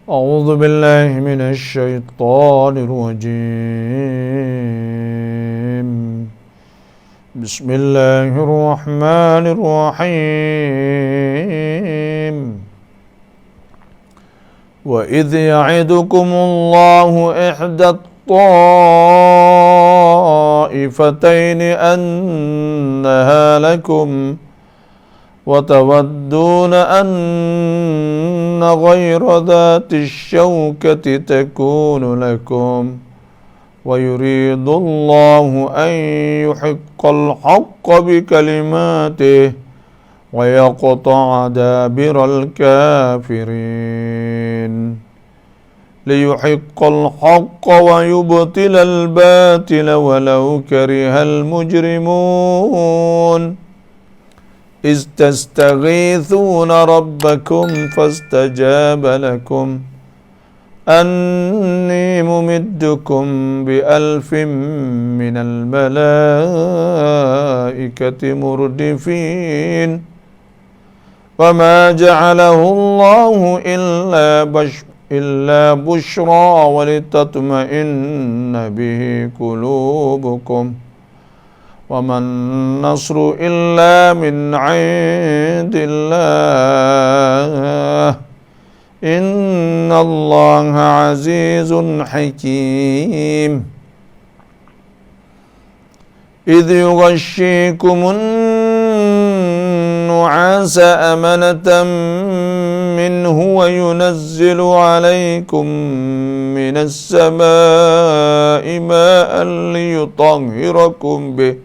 أعوذ بالله من الشيطان الرجيم. بسم الله الرحمن الرحيم. وإذ يعدكم الله إحدى الطائفتين أنها لكم وتودون أن غير ذات الشوكة تكون لكم ويريد الله أن يحق الحق بكلماته ويقطع دابر الكافرين ليحق الحق ويبطل الباطل ولو كره المجرمون إذ تستغيثون ربكم فاستجاب لكم أني ممدكم ب1000 من الملائكة مردفين وما جعله الله إلا بشرى ولتطمئن به قلوبكم وما النصر إلا من عند الله إن الله عزيز حكيم إذ يغشيكم النعاس أمنة منه وينزل عليكم من السماء ماء ليطهركم به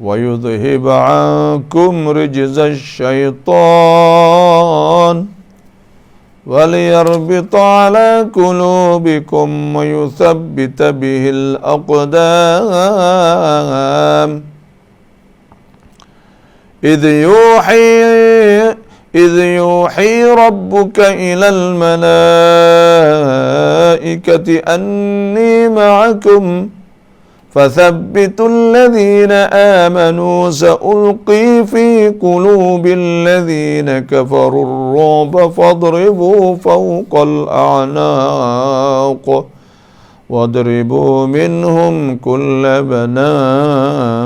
ويذهب عنكم رجز الشيطان وليربط على قلوبكم ويثبت به الأقدام إذ يوحي ربك إلى الملائكة أني معكم فثبتوا الذين آمنوا سألقي في قلوب الذين كفروا الرعب فاضربوا فوق الأعناق واضربوا منهم كل بنان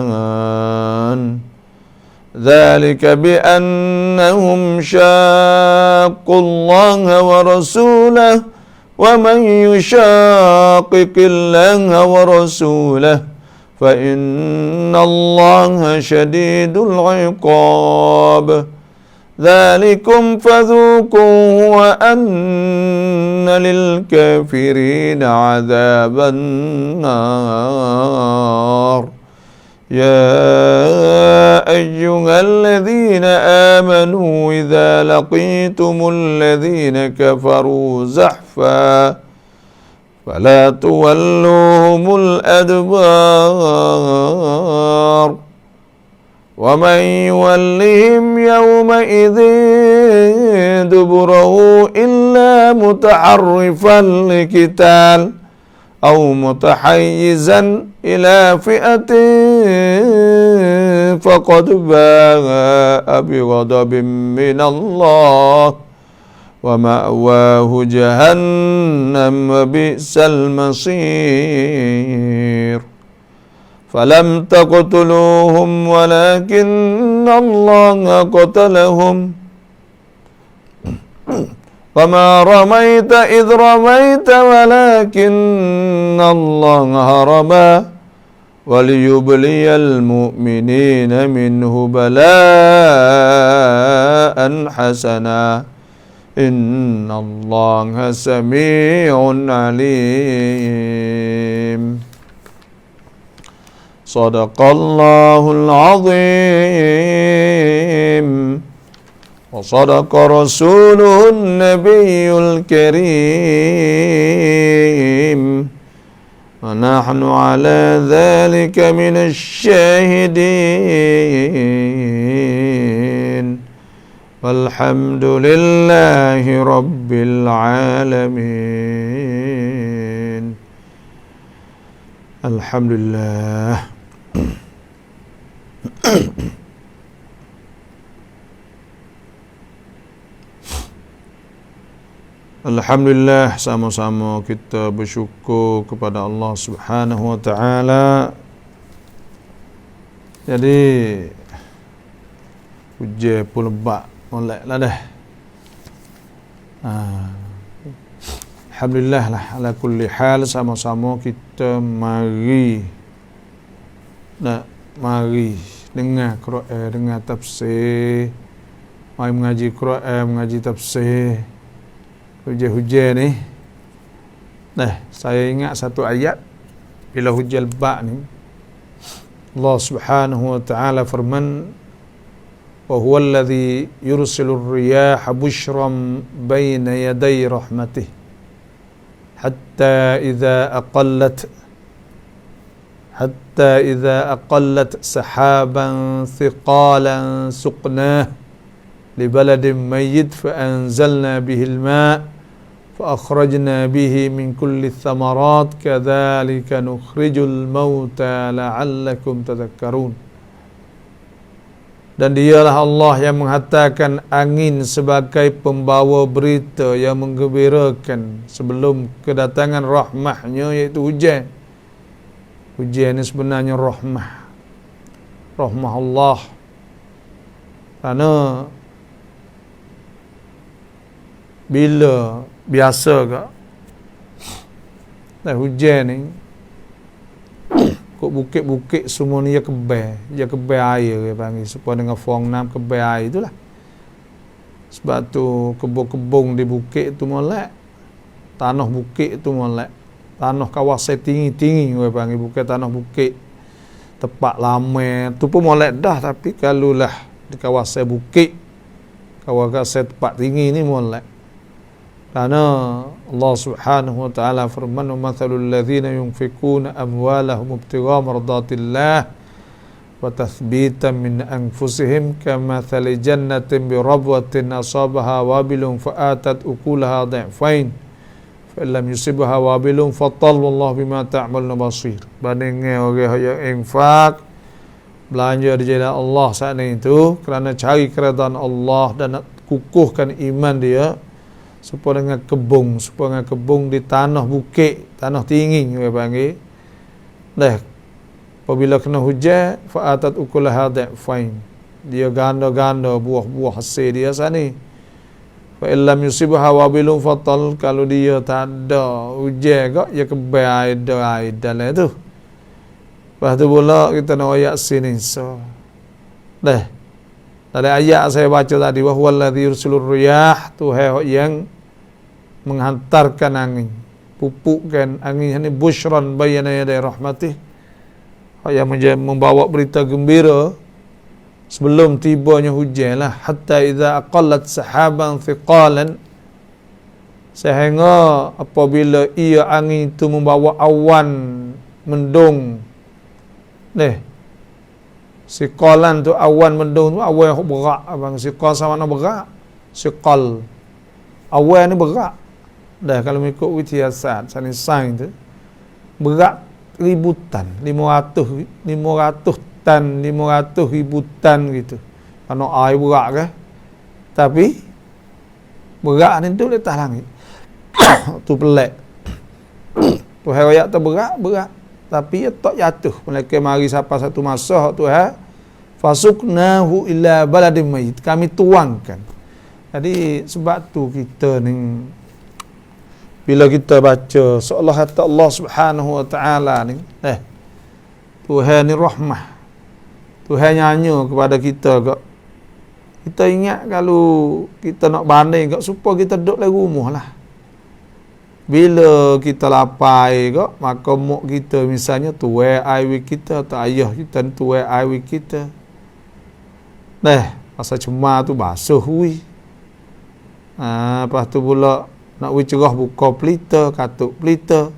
ذلك بأنهم شاقوا الله ورسوله ومن يشاقق الله ورسوله فإن الله شديد العقاب ذلكم فذوقوه وأن للكافرين عذاب النار يا أيها الذين آمنوا إذا لقيتم الذين كفروا زحفا فلا تولوهم الأدبار ومن يولهم يومئذ دبره إلا متحرفا لقتال أو متحيزا إلى فئة فقد باء بغضب من الله ومأواه جهنم وبئس المصير فلم تقتلوهم ولكن الله قتلهم وما رميت إذ رميت ولكن الله رمى وليبلي المؤمنين منه بلاء حسنا إن الله سميع عليم صدق الله العظيم وصدق رسوله النبي الكريم ونحن على ذلك من الشاهدين والحمد لله رب العالمين. الحمد لله. Alhamdulillah, sama-sama kita bersyukur kepada Allah Subhanahu wa taala. Jadi hujan pun lebat moleklah dah. Alhamdulillah lah, ala kulli hal sama-sama kita mari dengar Quran, dengar tafsir, mari mengaji Quran, mengaji tafsir. Hujan-hujan ni, saya ingat satu ayat bila hujan lebat ni, Allah Subhanahu wa taala firman, wa huwa alladhi yursilur riyaha bushran baina yaday rahmatih hatta idza aqallat sahaban thiqalan suqnah li baladin mayyit fa anzalna bihi al-ma' fa akhrajna bihi min kulli thamarat kadzalika nukhrijul mauta la'allakum tadhakkarun. Dan dialah Allah yang menghantarkan angin sebagai pembawa berita yang menggembirakan sebelum kedatangan rahmahnya, iaitu hujan. Hujan ini sebenarnya rahmah Allah. Kerana bila biasa ke hujan ni, kok bukit-bukit semua ni dia kebal air dia panggil, supaya dengan fong nam kebal air itulah. Sebab tu kebun-kebun di bukit tu molek, tanah bukit tu molek, tanah kawasan tinggi-tinggi dia panggil, bukan tanah bukit tempat lama tu pun molek dah. Tapi kalau lah di kawasan bukit, kawasan tempat tinggi ni molek. Karena Allah Subhanahu wa taala firman, "Wa mathalul ladzina yunfikuna amwalahum ibtigha'a mardatillah wa tathbitan min anfusihim kamathali jannatin bi rabwatin asabaha wabilun fa'atat ukulaha dhi'fain fa illam yusibha wabilun fatal wallahu bima ta'maluna basir." Bandingnya orang yang infak, belanja di jalan Allah saat itu kerana cari keredaan Allah dan nak kukuhkan iman dia, supaya dengan kebun di tanah bukit, tanah tinggi dia panggil. Apabila kena hujan, fa'atat ukulaha dhi'fain, dia ganda-ganda buah-buah hasil dia sana. Fa illam yusibha wabilun fatal, kalau dia tak ada hujan kak, dia kebal air dalam tu. Lepas tu pula kita nak ayat sini. Dari ayat saya baca tadi, wa huwa alladhi yursilur riyah, Tuhan yang menghantarkan angin, pupukkan angin ini bushran bayna yaday rahmatih, yang membawa berita gembira sebelum tibanya hujan lah. Hatta idza aqallat sahaban thiqalan, sehingga apabila ia angin itu membawa awan mendung. Siqalan tu awan mendung tu, awan berat abang. Siqal sama nak berat, siqal awan ni berat. Kalau mengikut wityasat sains tu, berat ributan, 500 tan, 500 ribu tan gitu. Kalau air berat kan, tapi berat ni tu letak langit. Tu pelik. Tu hayat tu berat, tapi ia tak jatuh. Mereka mari sampai satu masa Tuhan, fasuknahu ila baladin mayyit, kami tuangkan. Jadi sebab tu kita ni bila kita baca seolah kata Allah Subhanahu wa taala ni, Tuhan ni rahmah. Tuhan nyanyi kepada kita kak. Kita ingat kalau kita nak banding kak, supaya kita duduk dalam rumah lah. Bila kita lapar kak, maka mak kita misalnya tuai air kita, atau ayah kita tuai air kita. Pasal cemar tu basuh hui. Lepas tu pula nak cerah buka pelita, katuk pelita.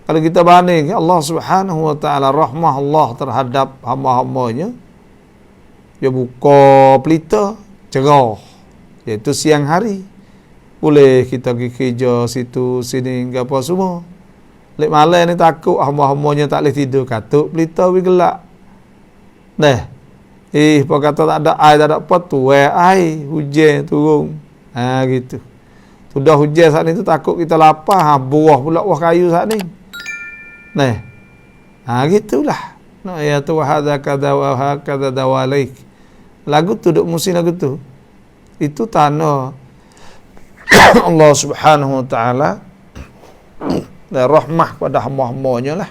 Kalau kita banding Allah Subhanahu wa taala, rahmah Allah terhadap hamba-hambanya, dia buka pelita cerah, iaitu siang hari. Boleh kita pergi kerja situ sini ke apa semua. Lek malam ni takut hamba-hambanya tak boleh tidur, katuk pelita pergi gelap. Apa kata tak ada air, tak ada apa, tuai air, hujan turun. Gitu. Sudah hujan saat ni tu takut kita lapar, buah pula buah kayu saat ni. Nah. Gitulah. Nah, ya tu hadza kadza wa hakadza dawalaik. Lagu tu duk musim lagu tu. Itu tanah Allah Subhanahu wa taala dan rahmah kepada hamba-hambanya lah.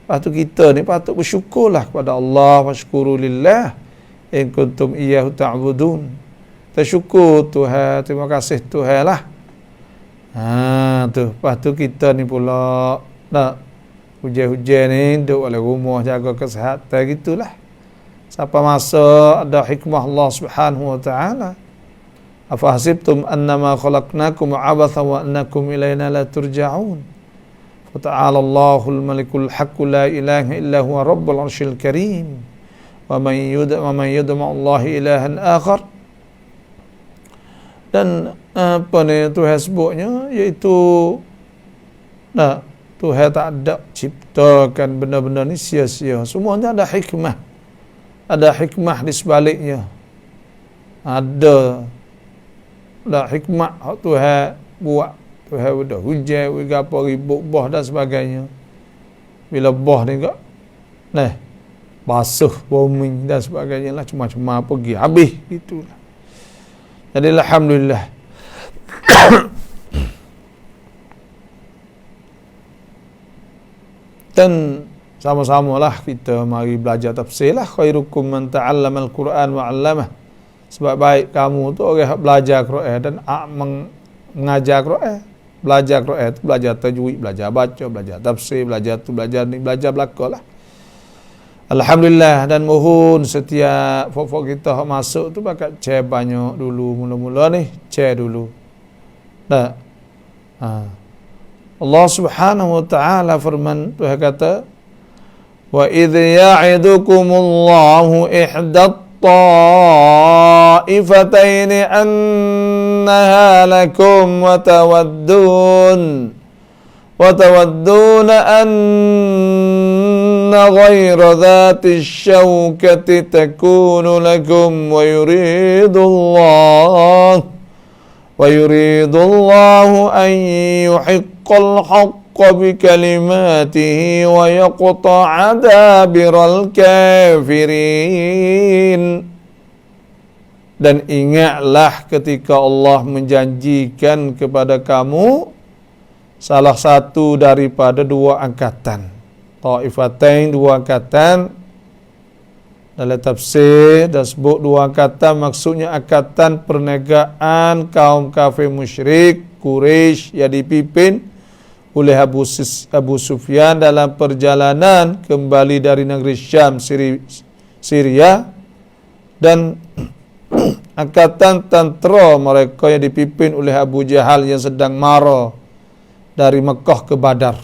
Lepas tu kita ni patut bersyukurlah kepada Allah, washkuru lillah in kuntum iyyahu ta'budun. Tersyukur Tuhan, terima kasih Tuhan lah. Tu, lepas tu kita ni pula nak hujan-hujan ni duduk oleh rumah jaga kesihatan gitulah. Sampai masa ada hikmah Allah Subhanahu wa taala. Afa hasibtum annama khalaqnakum abatha wa annakum ilayna la turja'un. Fata'ala Allahul malikul haqq la ilaha illa huwa rabbul arsyil karim. Wa man yudma Allah ilahan akhar. Dan apa ni Tuhan sebutnya iaitu Tuhan tak ada ciptakan benda-benda ni sia-sia. Semuanya ada hikmah. Ada hikmah di sebaliknya. Ada hikmah Tuhan buat. Tuhan udah hujan, apa ribut boh dan sebagainya. Bila boh ni kak, basuh, booming dan sebagainya lah. Cuma-cuma pergi, habis itulah. Jadi alhamdulillah. Dan sama-samalah kita mari belajar tafsir lah. Khairukum man ta'allamal Quran wa 'allamah. Sebab baik kamu tu orang belajar Quran dan mengajar Quran. Belajar Quran tu belajar tajwid, belajar baca, belajar tafsir, belajar tu, belajar ni, belajar belaka lah. Alhamdulillah, dan mohon setiap fok-fok kita masuk tu pakai chair banyak dulu, mula-mula ni chair dulu. Allah Subhanahu wa taala firman, Tuhan kata, wa idh ya'idukumullahu ihdat ta'ifatayn annaha lakum wa tawadduna anna ghayra dhati syawkati takunu lakum wa yuridullahu an yuhiqqal haqqa bikalimatihi wa yaqta'a dabiral kafirin. Dan ingatlah ketika Allah menjanjikan kepada kamu salah satu daripada dua angkatan. Ta'ifatain, dua angkatan. Dalam tafsir dah sebut dua angkatan, maksudnya angkatan perniagaan kaum kafir musyrik Quraisy yang dipimpin oleh Abu Sufyan dalam perjalanan kembali dari negeri Syam, Syria, dan angkatan tentera mereka yang dipimpin oleh Abu Jahal yang sedang mara dari Mekah ke Badar.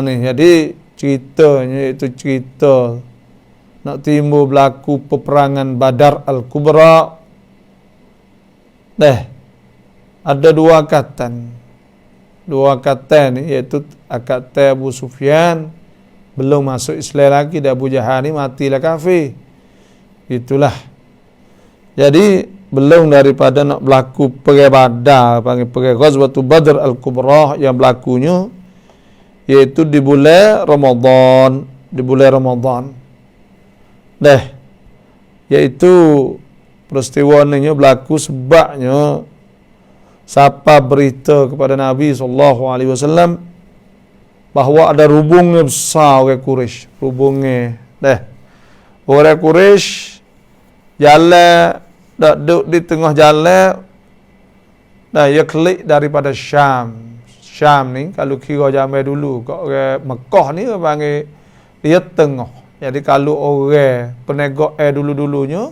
Jadi ceritanya itu cerita nak timbul berlaku peperangan Badar Al-Kubra. Ada dua angkatan. Dua angkatan ni iaitu angkatan Abu Sufyan belum masuk Islam lagi, dan Abu Jahal ni matilah kafir. Itulah. Jadi belum daripada nak berlaku perang Badar, panggil perang Ghazwatul Badr Al-Kubra yang berlakunya iaitu di bulan Ramadan, iaitu peristiwa ini berlaku sebabnya siapa berita kepada Nabi SAW bahawa ada rubungnya besar orang Quraisy, orang Quraisy jalan, duduk di tengah jalan, ia klik daripada Syam ni, kalau kira zaman dulu kat orang Mekah ni orang panggil dia tengah. Jadi kalau orang peniaga dulu-dulunya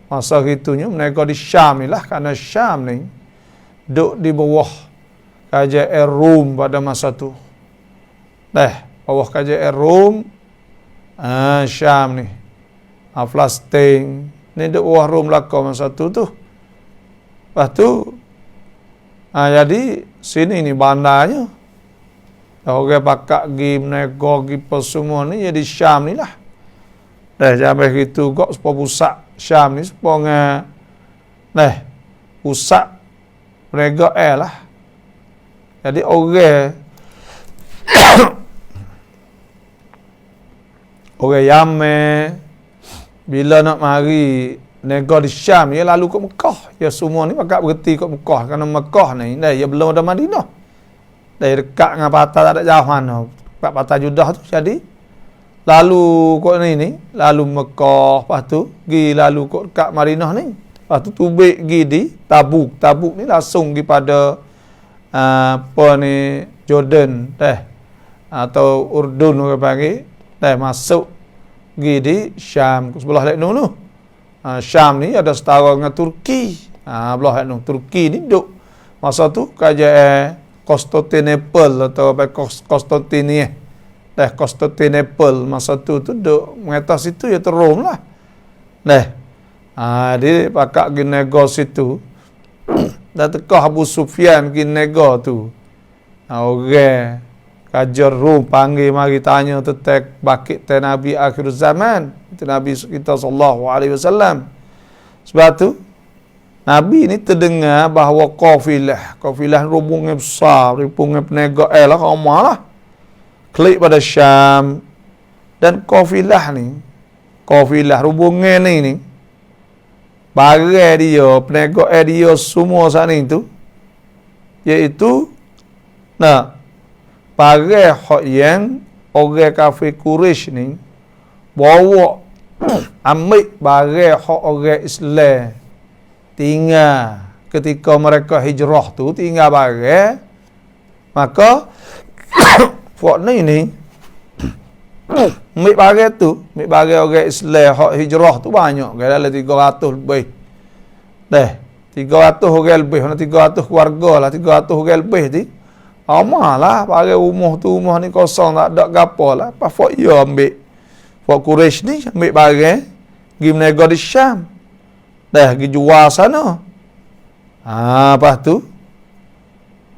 masa itunya peniaga di Syam ni lah, kerana Syam ni duduk di bawah kerajaan Rom pada masa tu. Bawah kerajaan Rom, Syam ni, Palestin ni duduk bawah Rom belaka masa tu. Lepas tu jadi sini ni bandarnya. Orang pakak pergi menego pergi semua ni jadi Syam ni lah. Sampai gitu kok supaya pusat Syam ni supaya pusat penegak lah. Jadi orang orang Yaman bila nak mari nego di Syam, dia lalu ke Mekah. Ya semua ni pakat berhenti kat Mekah. Kerana Mekah ni, dia belum ada Madinah. Dia dekat dengan patah tak ada jauh mana. Patah Judah tu jadi. Lalu kot ni, lalu Mekah. Lepas tu, pergi lalu kot dekat Madinah ni. Lepas tu tubik pergi di Tabuk. Tabuk ni langsung pergi pada apa ni, Jordan. Atau Urdun orang panggil. Masuk pergi di Syam. Sebelah Lebanon tu. Syam ni ada setara dengan Turki. Belah tu Turki ni duk masa tu kerajaan Konstantinopel atau Konstantinia. Konstantinopel masa tu duk mengatas situ ya Rom lah. Dia pakak pergi nego situ. Dah tekah Abu Sufyan pergi nego tu. Orang kajar Rom panggil mari tanya tentang bakit Nabi akhir zaman. Itu Nabi kita sallallahu alaihi wasallam. Sebab tu Nabi ni terdengar bahawa kafilah rombongan besar, rombongan penegak lah ramai lah. Klik pada Syam dan kafilah rombongan ni barang dia, penegak dia semua saat ni tu iaitu barang hak yang orang kafir Quraisy ni bawa ambil barang hak orang Islam tinggal ketika mereka hijrah tu tinggal barang, maka hak ni ambil barang tu, ambil barang orang Islam hak hijrah tu banyak, dalam 300 lebih. 300 orang lebih, 300 keluarga lah, 300 orang lebih ni. Amalah barang rumah ni kosong tak ada gapo lah. Apa fak dia ambil? Fak Quraisy ni ambil barang pergi menego di Syam. Pergi jual sana. Lepas tu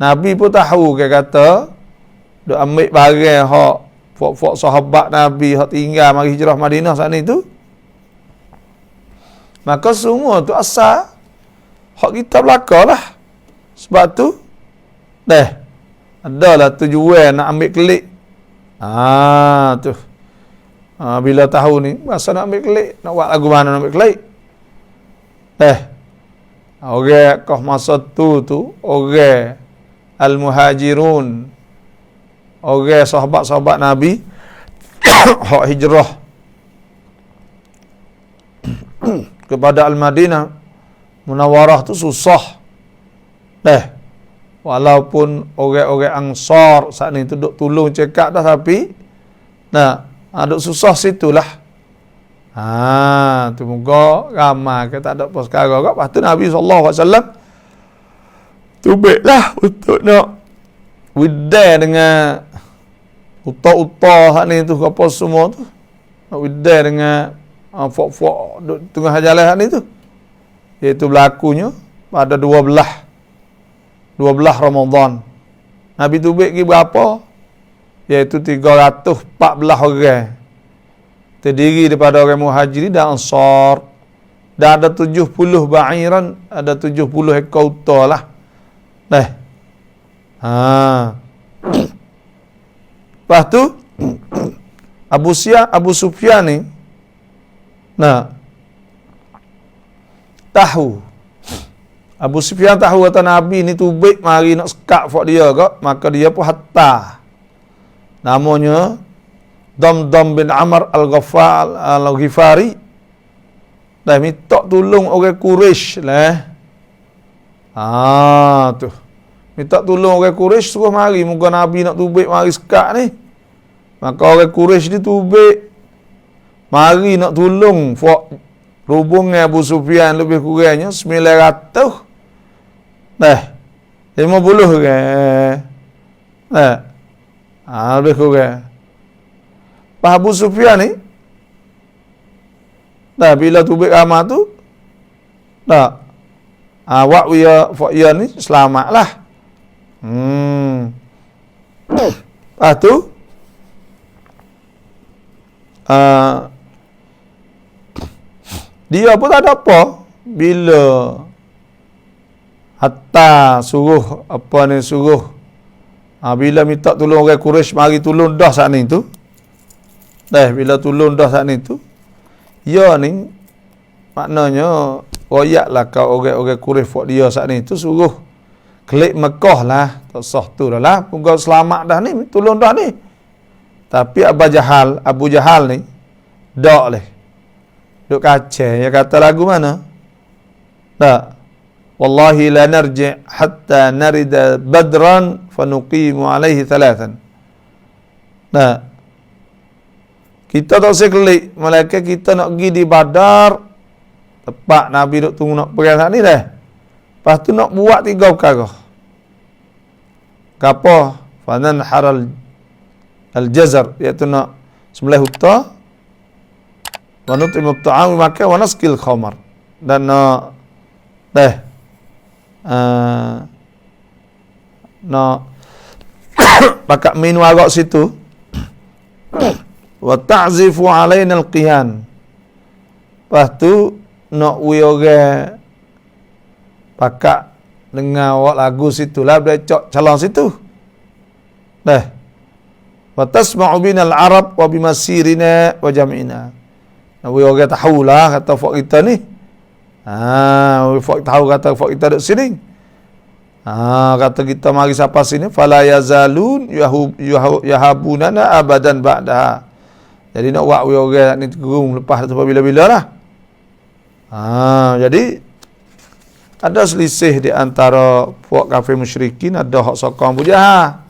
Nabi pun tahu kata duk ambil barang hak fak sahabat Nabi hak tinggal mari hijrah Madinah sana tu. Maka semua tu asal hak kita belaka lah. Sebab tu adalah tujuan nak ambil kelik. Tu. Bila tahu ni, masa nak ambil kelik, nak buat lagu mana nak ambil kelik. Orang kau masa tu orang Al-Muhajirun, orang sahabat-sahabat Nabi hak hijrah kepada Al-Madinah Munawwarah tu susah. Walaupun orang-orang Ansar saat ni tu duk tolong cekak dah, tapi duk susah situlah. Tu moga ramai ke tak ada apa sekarang kak. Lepas tu Nabi SAW tubiklah untuk nak widai dengan uta-uta saat ni tu apa semua tu. Nak widai dengan fok-fok duk tengah jalan saat ni tu. Iaitu berlakunya pada 12 Ramadan. Nabi tubik pergi berapa? Iaitu 314 orang. Terdiri daripada orang Muhajirin dan Ansar. Dan ada 70 ba'iran, ada 70 ekor unta lah. Lepas tu Abu Sufyan ni tahu. Abu Sufyan tahu kata Nabi ni tubik mari nak sekat fak dia ke, maka dia pun hantar. Namanya Damdam bin Amr Al-Ghifari. Dah minta tolong orang Quraisy lah. Tu. Minta tolong orang Quraisy suruh mari, moga Nabi nak tubik mari sekat ni. Maka orang Quraisy ni tubik mari nak tolong fak rombongan Abu Sufyan lebih kurangnya 900. 50 orang. Lebih kurang. Pak Abu Sufyan ni bila tubik ramah tu awak ya ni selamatlah. Lepas tu dia pun tak ada apa bila hatta suruh apa ni suruh bila minta tolong orang Quraisy mari tolong dah saat ni tu. Bila tolong dah saat ni tu, ya ni maknanya royaklah kau orang-orang Quraisy buat dia saat ni tu suruh kelik Mekah lah, tak sah tu dah lah, kau selamat dah ni, tolong dah ni. Tapi Abu Jahal ni dak leh. Duk kacau, dia kata lagu mana? Tak. Wallahi la narji' hatta narida badran fanuqimu alaihi thalathan. Nah. Kita tak usah kelik, malaikat kita nak pergi di Badar. Tepat Nabi duk tunggu nak pergi saat ni dah. Lepas tu nak buat 3 perkara. Apa? Fanan haral al-jazar, iaitu nak sembelih unta, wa nut'imu at-ta'am makan wa nasqil khamar. Dan nak nak pakai minum arak situ. Wa ta'zifu alaina al-qiyan. Lepas tu nak orang pakai dengar awak lagu situ lah, dia cok calon situ. Wa tasma'u bina al-arab wa bimasirina wa jam'ina. Nak orang tahulah kata fak kita ni. Fak tahu kata fak kita duduk sini. Kata kita mari siapa sini, fala yazalun yahabunana abadan ba'daha. Jadi nak buat orang ni gerung lepas tu bila-bila lah. Jadi ada selisih di antara puak kafir musyrikin, ada hak sokong Abu Jahal,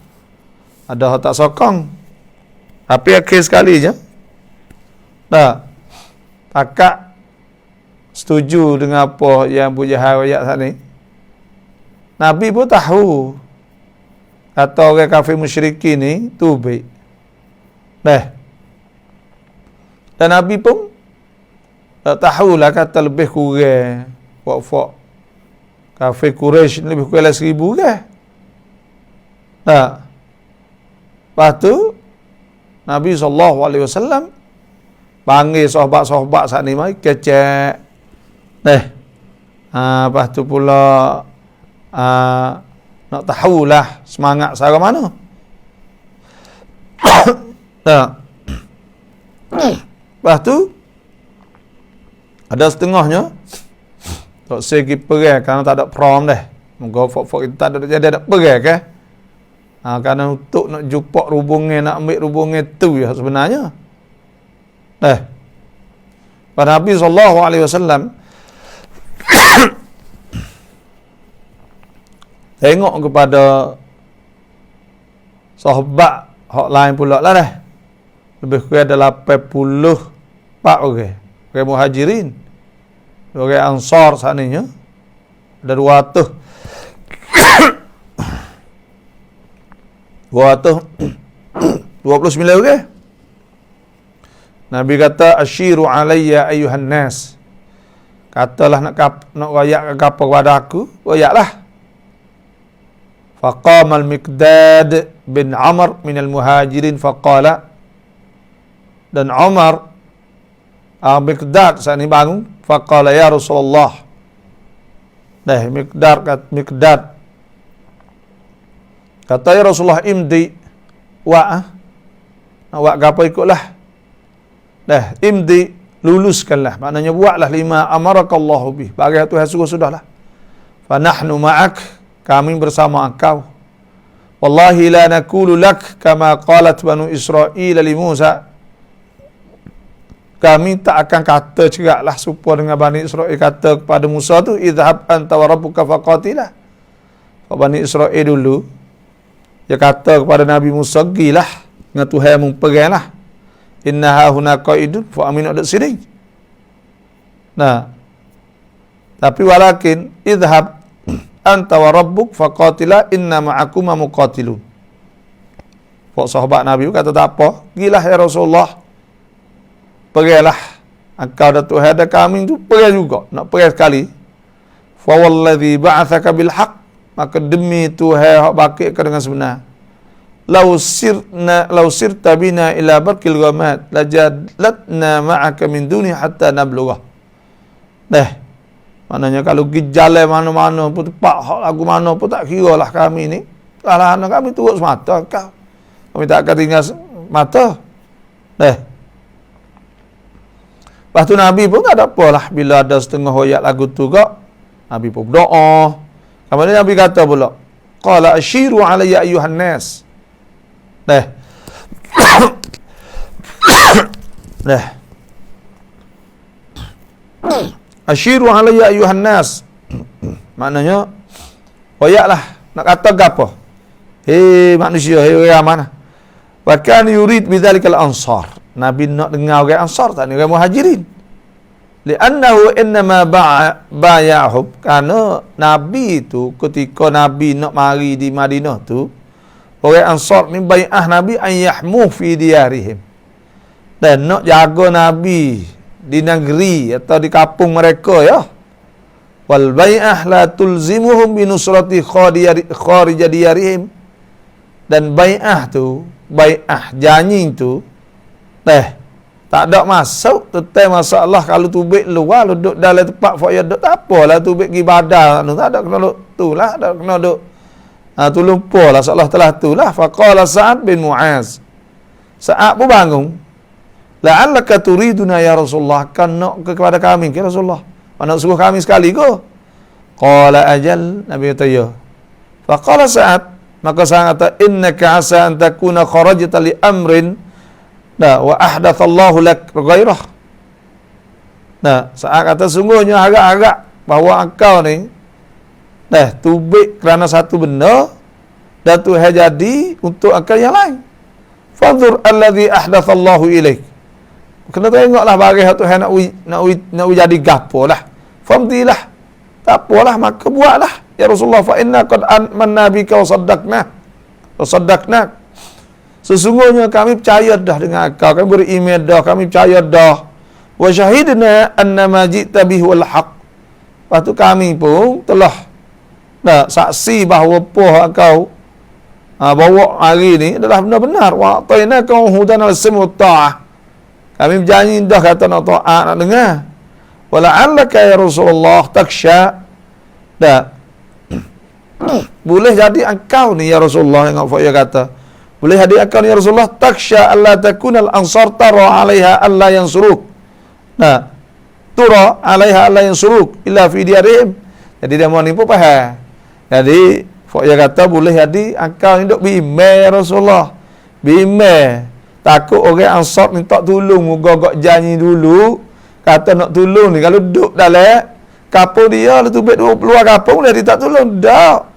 ada hak tak sokong. Tapi akhir sekali je pakak setuju dengan apa yang Abu Jahal ayat saat ni. Nabi pun tahu kata orang kafir musyrikin ni tu baik. Dan Nabi pun tahulah kata lebih kurang puak kafir Quraisy lebih kurang 1,000 kan. Lepas tu Nabi SAW panggil sahabat-sahabat saat ni mari kecek. Lepas tu pula nak tahulah semangat cara mana. Lepas tu ada setengahnya tak segi perang kerana tak ada prom dah. Moga fok kita tak ada jadi ada perang ke. Kerana untuk nak jumpa hubungan, nak ambil hubungan tu ya sebenarnya. Pada Nabi SAW tengok kepada sahabat hak lain pula lah dah. Lebih kurang ada 84 orang. Orang muhajirin, orang ansar saat ni ya. Ada 229 orang. Nabi kata asyiru alayya ayuhan nas. Katalah nak rayak apa kepada aku, rayaklah. Faqama al-Miqdad bin Amr min al-muhajirin faqala. Dan Umar Miqdad saat ni bangun, faqala ya Rasulullah. Miqdad kata ya Rasulullah imdi nak buat apa ikutlah. Imdi luluskanlah, maknanya buatlah lima amarakallahu bih, bagi Tuhan suruh sudahlah. Fa nahnu ma'ak, kami bersama engkau. Wallahi la naqulu lak kama qalat banu Israil li Musa. Kami tak akan kata ceraklah supaya dengan Bani Israel kata kepada Musa tu idhab anta wa rabbuka faqatila. Bani Israel dulu dia kata kepada Nabi Musa, gilah dengan Tuhan mu peranglah. Innaha huna qaidun fa aminu dak sini. Tapi walakin idhab anta wa rabbuk faqatila inna ma'akuma muqatilun. Sahabat Nabi kata tak apa, gilah ya Rasulullah. Pergilah engkau dan Tuhan dan kami tu pergi juga, nak pergi sekali. Fa wallazi ba'atsaka bil haqq, maka demi Tuhan hak bakit ke dengan sebenar. Law sirta bina ila barkil ghamad lajadlatna ma'aka min duni hatta nablugha. Maknanya kalau pergi jalan mana-mana pun tempat hak lagu mana pun tak kira lah kami ni. Lah anak kami turut semata kau. Kami tak akan tinggal mata. Lepas tu Nabi pun tak ada apalah bila ada setengah ayat lagu tu kak. Nabi pun berdoa. Kemudian Nabi kata pula, qala ashiru alayya ayyuhan nas. Ashiru alayya ayyuhan nas. Maknanya ayatlah nak kata gapo? Hei manusia, hei orang mana? Wa kan yurid bidzalikal ansar. Nabi nak dengar orang ansar tak ni orang muhajirin. Li'annahu innama bayahum, kerana Nabi tu ketika Nabi nak mari di Madinah tu, orang ansar ni bai'ah Nabi an yahmu fi diyarihim. Dan nak jaga Nabi di negeri atau di kampung mereka ya. Wal bai'ah la tulzimuhum bi nusrati kharij diyarihim. Dan bai'ah tu, bai'ah janji tu tak ada masuk tetapi masalah kalau tubik luar duduk dalam tempat faya duduk tak apalah tubik pergi badal tak ada kena duduk tu lah tak kena duduk tu lupa lah seolah telah tu lah. Faqala Sa'ad bin Mu'az, Sa'ad pun bangun, la'allaka turiduna ya Rasulullah, kan nak kepada kami ke Rasulullah, nak suruh kami sekali ke? Qala ajal, Nabi kata ya. Faqala Sa'ad, maka Sa'ad kata, innaka asa an takuna kharajta li amrin wa ahdathallahu lak ghairah. Sa'ad kata sungguhnya agak-agak bahawa engkau ni tubik kerana satu benda dan tu jadi untuk engkau yang lain. Fadhur alladhi ahdathallahu ilaik. Kena tengoklah bagaimana Tuhan nak jadi gapo lah. Famdilah. Tak apalah maka buatlah ya Rasulullah, fa inna qad amanna bika wa saddaqna. Sesungguhnya kami percaya dah dengan kau, kami beriman dah, kami percaya dah. Wa syahidna anna ma ji'ta bihi wal haq. Lepas tu kami pun telah saksi bahawa apa kau bawa hari ni adalah benar-benar. Wa atainaka hudan al-sam'u ta'ah. Kami berjanji dah kata nak taat, nak dengar. Wa la'allaka ya Rasulullah taksha. Boleh jadi engkau ni ya Rasulullah, yang Fa'ya kata, boleh jadi engkau ni ya Rasulullah taksha alla takunal ansar tara 'alaiha alla yansuruk. Tura 'alaiha alla yansuruk illa fi diyarihim. Jadi dia mau ni pun faham. Jadi Fa'ya kata boleh jadi engkau ni duk bimbang ya Rasulullah. Bimbang takut orang ansar minta tolong, gogok janji dulu kata nak tolong ni, kalau duduk dalam kapal dia lepas tu luar kapal dia tak tolong dah.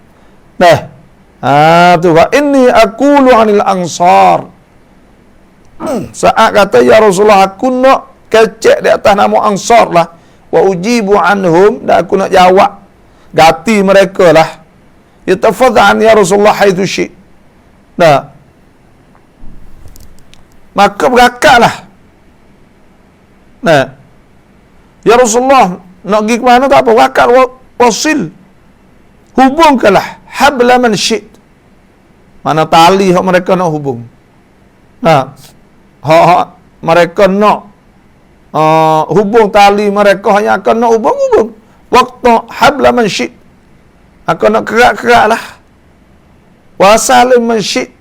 Tu wa inni aqulu 'anil ansar. Saat kata ya Rasulullah aku nak kecek di atas nama ansar lah, wa ujibu anhum, dan aku nak jawab gati mereka lah. Yatafadhan ya Rasulullah haitsu syi'. Maka berakatlah. Ya Rasulullah nak pergi ke mana tak apa, berakat wasil. Hubungkanlah habla man syi'. Mana tali hak mereka nak hubung. Hak mereka nak hubung tali mereka yang akan nak hubung. Waktu habla man syi'. Aku nak kerak-kerak lah. Wasalim man syi'.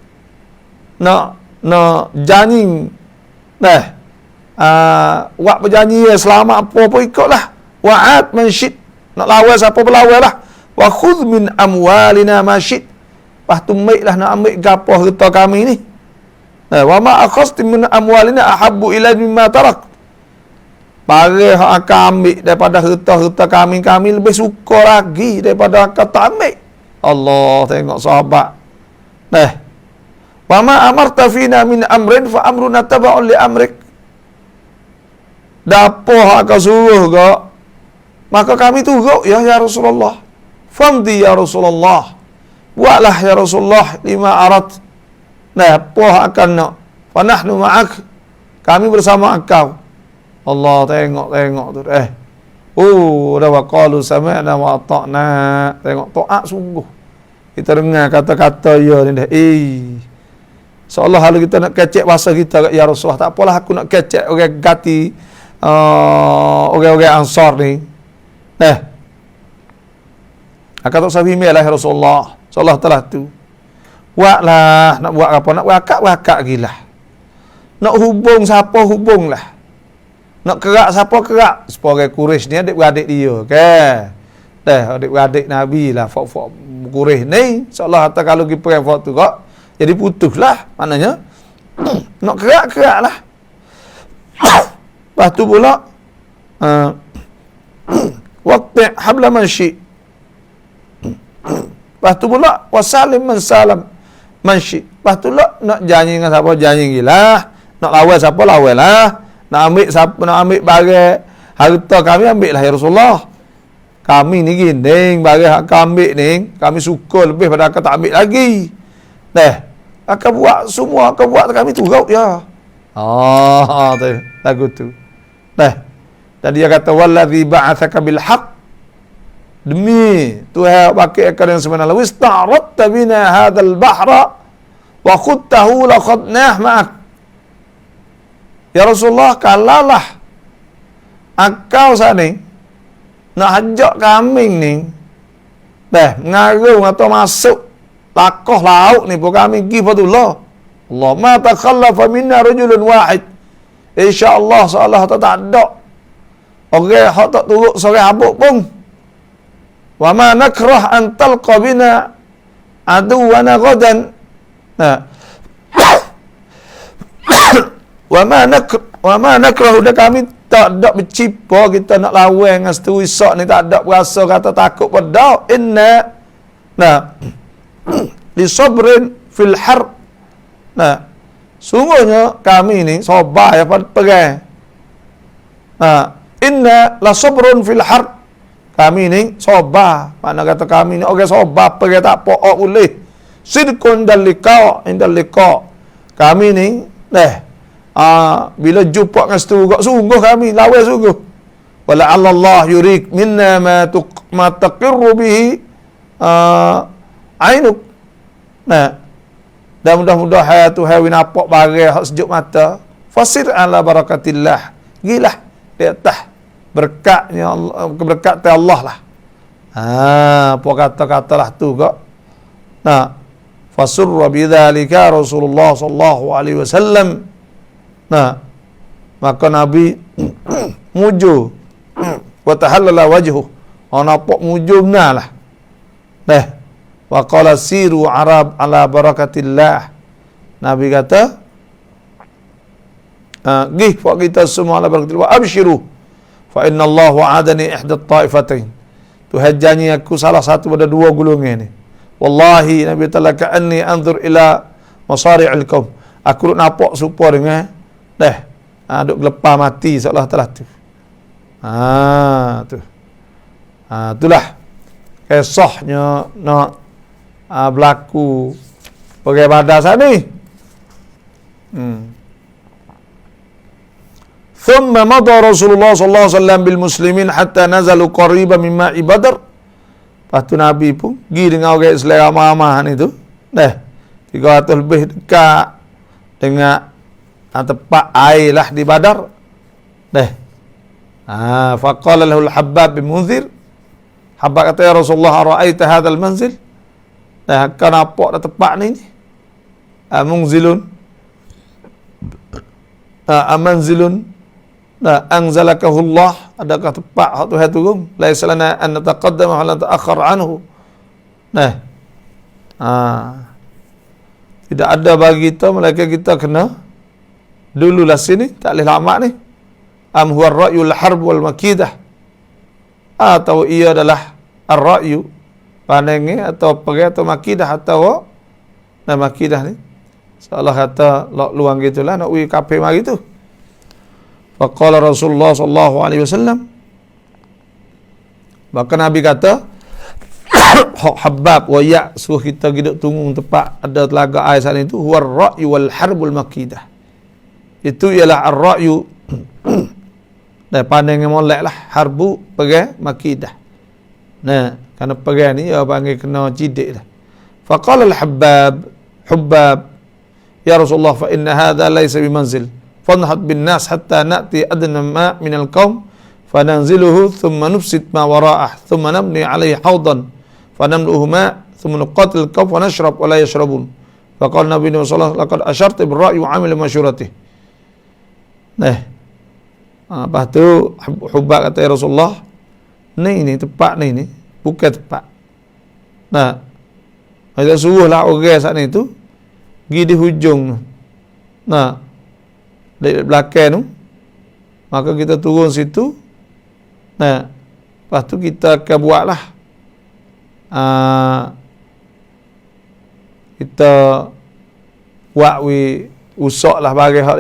Nak janji. Wak berjanji selamat apa pun ikutlah. Wa'at man syi'. Nak lawan siapa pun lawan lah. Wa khudh min amwalina ma syi'. Lepas tu baiklah nak ambil gapo harta kami ni. Wa ma akhadtu min amwalina ahabbu ilai mimma tarak. Barang hak akan ambil daripada harta-harta kami lebih suka lagi daripada akan tak ambil. Allah, tengok sahabat. Wa ma amarta fina min amrin fa amruna taba'un li amrik. Dapo hak kau suruh kau, maka kami turut ya Rasulullah. Famdi ya Rasulullah. Buatlah ya Rasulullah lima arat. Apa hak akan nak. Fa nahnu ma'ak. Kami bersama engkau. Allah, tengok tu. Dah waqalu sami'na wa ata'na. Tengok taat sungguh. Kita dengar kata-kata ya ni dah. Seolah kalau kita nak kecek bahasa kita ya Rasulullah, tak apalah aku nak kecek orang gati orang-orang ansar ni. Kata sahabat lah ya Rasulullah sallallahu taala tu. Buatlah, nak buat apa? Nak wakak gilah. Nak hubung siapa hubunglah. Nak kerak siapa kerak. Sebagai Quraisy ni adik-beradik dia, kan? Adik-beradik Nabi lah, fok Quraisy ni, seolah kata kalau pergi perang fok tu kok, jadi putuslah, maknanya nak kerak lah. Lepas tu pula waqti' habla man syi'. Lepas tu pula wasalim man salam man syi'. Lepas tu pula nak janji dengan siapa janji gilah, nak lawan siapa lawan lah, nak ambil siapa nak ambil barang harta kami ambil lah ya Rasulullah. Kami ni ginding barang kau ambil ni, kami suka lebih pada kau tak ambil lagi. Akan buat semua, akan buat kami turut ya. Tu lagu tu. Dan dia kata wallazi ba'atsaka bil haqq, demi Tuhan pakai akal yang sebenar. Wis ta'radta bina hadzal bahra wa khudtahu la khadnah ma'ak. Ya Rasulullah, kalalah akau saat ni nak hajak kambing ni, mengarung atau masuk lakoh lauk ni pun kami pergi fatullah. Allah ma takhallafa minna rajulun wahid. InsyaAllah seolah tak ada orang hak tak turut seorang habuk pun. Wa ma nakrah an talqa bina aduwana ghadan. Wa ma nakrah dah kami tak ada bercipa kita nak lawan dengan setui sok ni, tak ada berasa kata takut pada. Inna li sabrin fil harb. Sungguhnya kami ni sabar ya pada perang. Inna la sabrun fil harb. Kami ni sabar. Mana kata kami ni orang sabar perang tak apa boleh. Sidqun dal liqa. Kami ni bila jumpa dengan setengah sungguh kami lawan sungguh. Wala Allah yurik minna ma taqirru bihi ainuk. Dan mudah-mudahan Tuhan nampak barang hak sejuk mata. Fasir ala barakatillah. Gilah di atas berkatnya Allah, keberkatan Allah lah. Apa kata-kata lah tu kok. Fasurra bidzalika Rasulullah sallallahu alaihi wasallam. Maka Nabi muju wa tahallala wajhu. Nampak muju benar lah. Wa qala siru arab ala barakatillah. Nabi kata, gih pak kita semua ala barakatillah. Wa abshiru fa inna Allah wa'adani ihda at-ta'ifatain. Tuhan janji aku salah satu pada dua golongan ni. Wallahi Nabi ta'ala ka'anni anzur ila masari'il qaum. Aku nampak serupa dengan duk gelepar mati seolah telah tu. Itulah kisahnya nak berlaku perang Badar saat ni. Thumma madha Rasulullah sallallahu alaihi wasallam bil muslimin hatta nazalu qariban min ma'i Badr. Lepas tu Nabi pun pergi dengan orang Islam ramai-ramai ni tu. 300 lebih dekat dengan tempat air lah di Badar. Faqala lahu al-Habbab bin Munzir. Habbab kata, ya Rasulullah, ara'aita hadzal manzil? Kau nampak dah tempat ni? Munzilun. Amanzilun. Anzalakahu Allah. Adakah tempat hak Tuhan turun? Laisa lana an nataqaddama wa la nata'akhkhar anhu. Tidak ada bagi kita, melainkan kita kena dululah sini, tak boleh lama ni. Am huwa ar-ra'yul harb wal makidah. Atau ia adalah ar-ra'yu, pandangan atau perang atau makidah atau makidah ni. Seolah kata luang gitulah nak uji kafir mari tu. Faqala Rasulullah sallallahu alaihi wasallam. Maka Nabi kata, Habbab wa ya, suruh kita duduk tunggu tempat ada telaga air sana itu. Huwa ar-ra'yu wal harbul makidah. Itu ialah ar-ra'yu dan pandangan molek lah, harbu perang makidah. Kerana perang ni dia panggil kena cidik dah. Faqala al-Habbab, Hubbab, ya Rasulullah, fa inna hadha laysa bimanzil. Fanhad bin nas hatta na'ti adna ma min al-qaum fananziluhu thumma nufsid ma wara'ah thumma nabni alaihi hawdan fanamduhuma thumma nuqatil qaum wa nashrab wa la yashrabun. Faqala Nabi sallallahu alaihi wasallam laqad asyarta bir ra'yi wa amila masyuratih. Nah, lepas tu Hubab kata ya Rasulullah, ni tepat ni bukan tepat. Nah, ada suruhlah orang saat ni tu pergi di hujung tu. Nah, dari belakang tu, maka kita turun situ. Nah, lepas tu kita akan buatlah kita buat usok lah bagi hak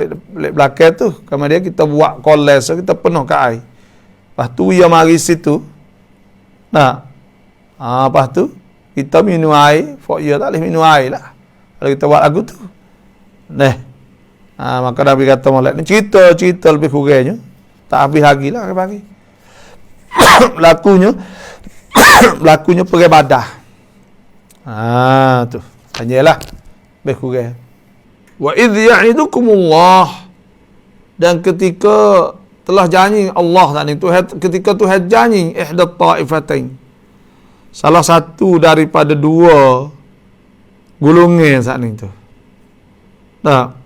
belakang tu. Kemudian kita buat koles, so kita penuh ke air. Lepas tu ia mari situ. Nah, lepas tu kita minum air. Fok ia tak boleh minum air lah kalau kita buat lagu tu. Nah, maka Nabi kata molek ni cerita lebih kurangnya tak habis lagi lah bagi. Lakunya peribadah. Tu tanyalah lebih kurang. Wa idh ya'idukumullah, dan ketika telah janji Allah tadi tu, ketika Tuhan janji ihdat ta'ifatain, salah satu daripada dua golongan saat ni tu. Nah,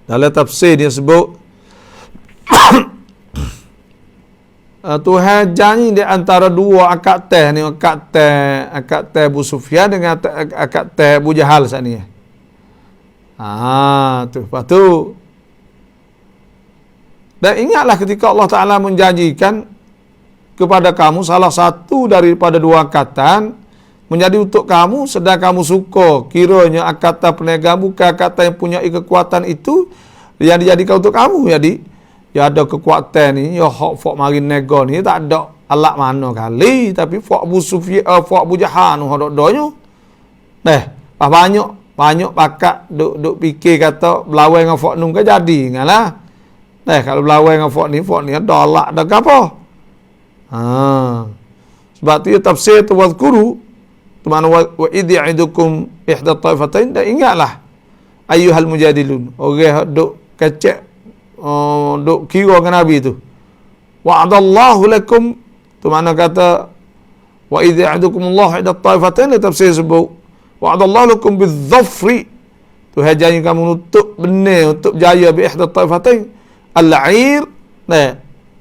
dalam tafsir dia sebut Tuhan janji di antara dua akad teh ni, akad teh Abu Sufyan dengan akad teh Abu Jahal saat ni. Tu, lepas tu. Dan ingatlah ketika Allah Ta'ala menjanjikan kepada kamu salah satu daripada dua akatan menjadi untuk kamu, sedang kamu suka kiranya akatan perniagaan bukan akatan yang punya kekuatan itu yang dijadikan untuk kamu. Jadi, ya ada kekuatan ni, ya fok mari nego ni tak ada alat mana kali, tapi fok Abu Sufyan, fok Abu Jahal hodok-hodoknya. Banyak pakat duk fikir kata berlawan dengan fok nung ke jadi ngalah. Kalau berlawan dengan fok ni ada alat ada apa? Sebab tu ya tafsir tu wadhkuru tu makna wa idh ya'idukum ihda taifatain, dan ingatlah ayyuhal mujadilun, orang duk kecek duk kira dengan Nabi tu. Wa'adallahu lakum tu makna kata wa idh ya'idukumullahu ihda taifatain, tafsir sebut wa'adallahu lakum bidzafri, Tuhan janji kamu untuk benar, untuk jaya bi ihda taifatain al-'ir.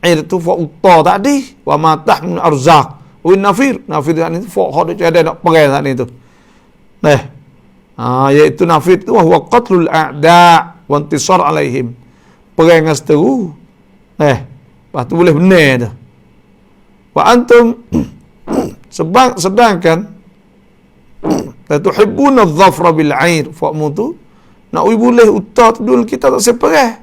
Air tu fa uta tadi, wa matah min arzaq wa nafir ni fa hak dak ada nak perang saat ni tu. Iaitu nafir tu huwa qatlul a'da wa intisar alaihim, perang seteru. Lepas tu boleh benar tu. Wa antum sedangkan la tuhibbuna adh-dhafra bil 'air, fa mutu nak boleh uta tu dul kita tak seperah.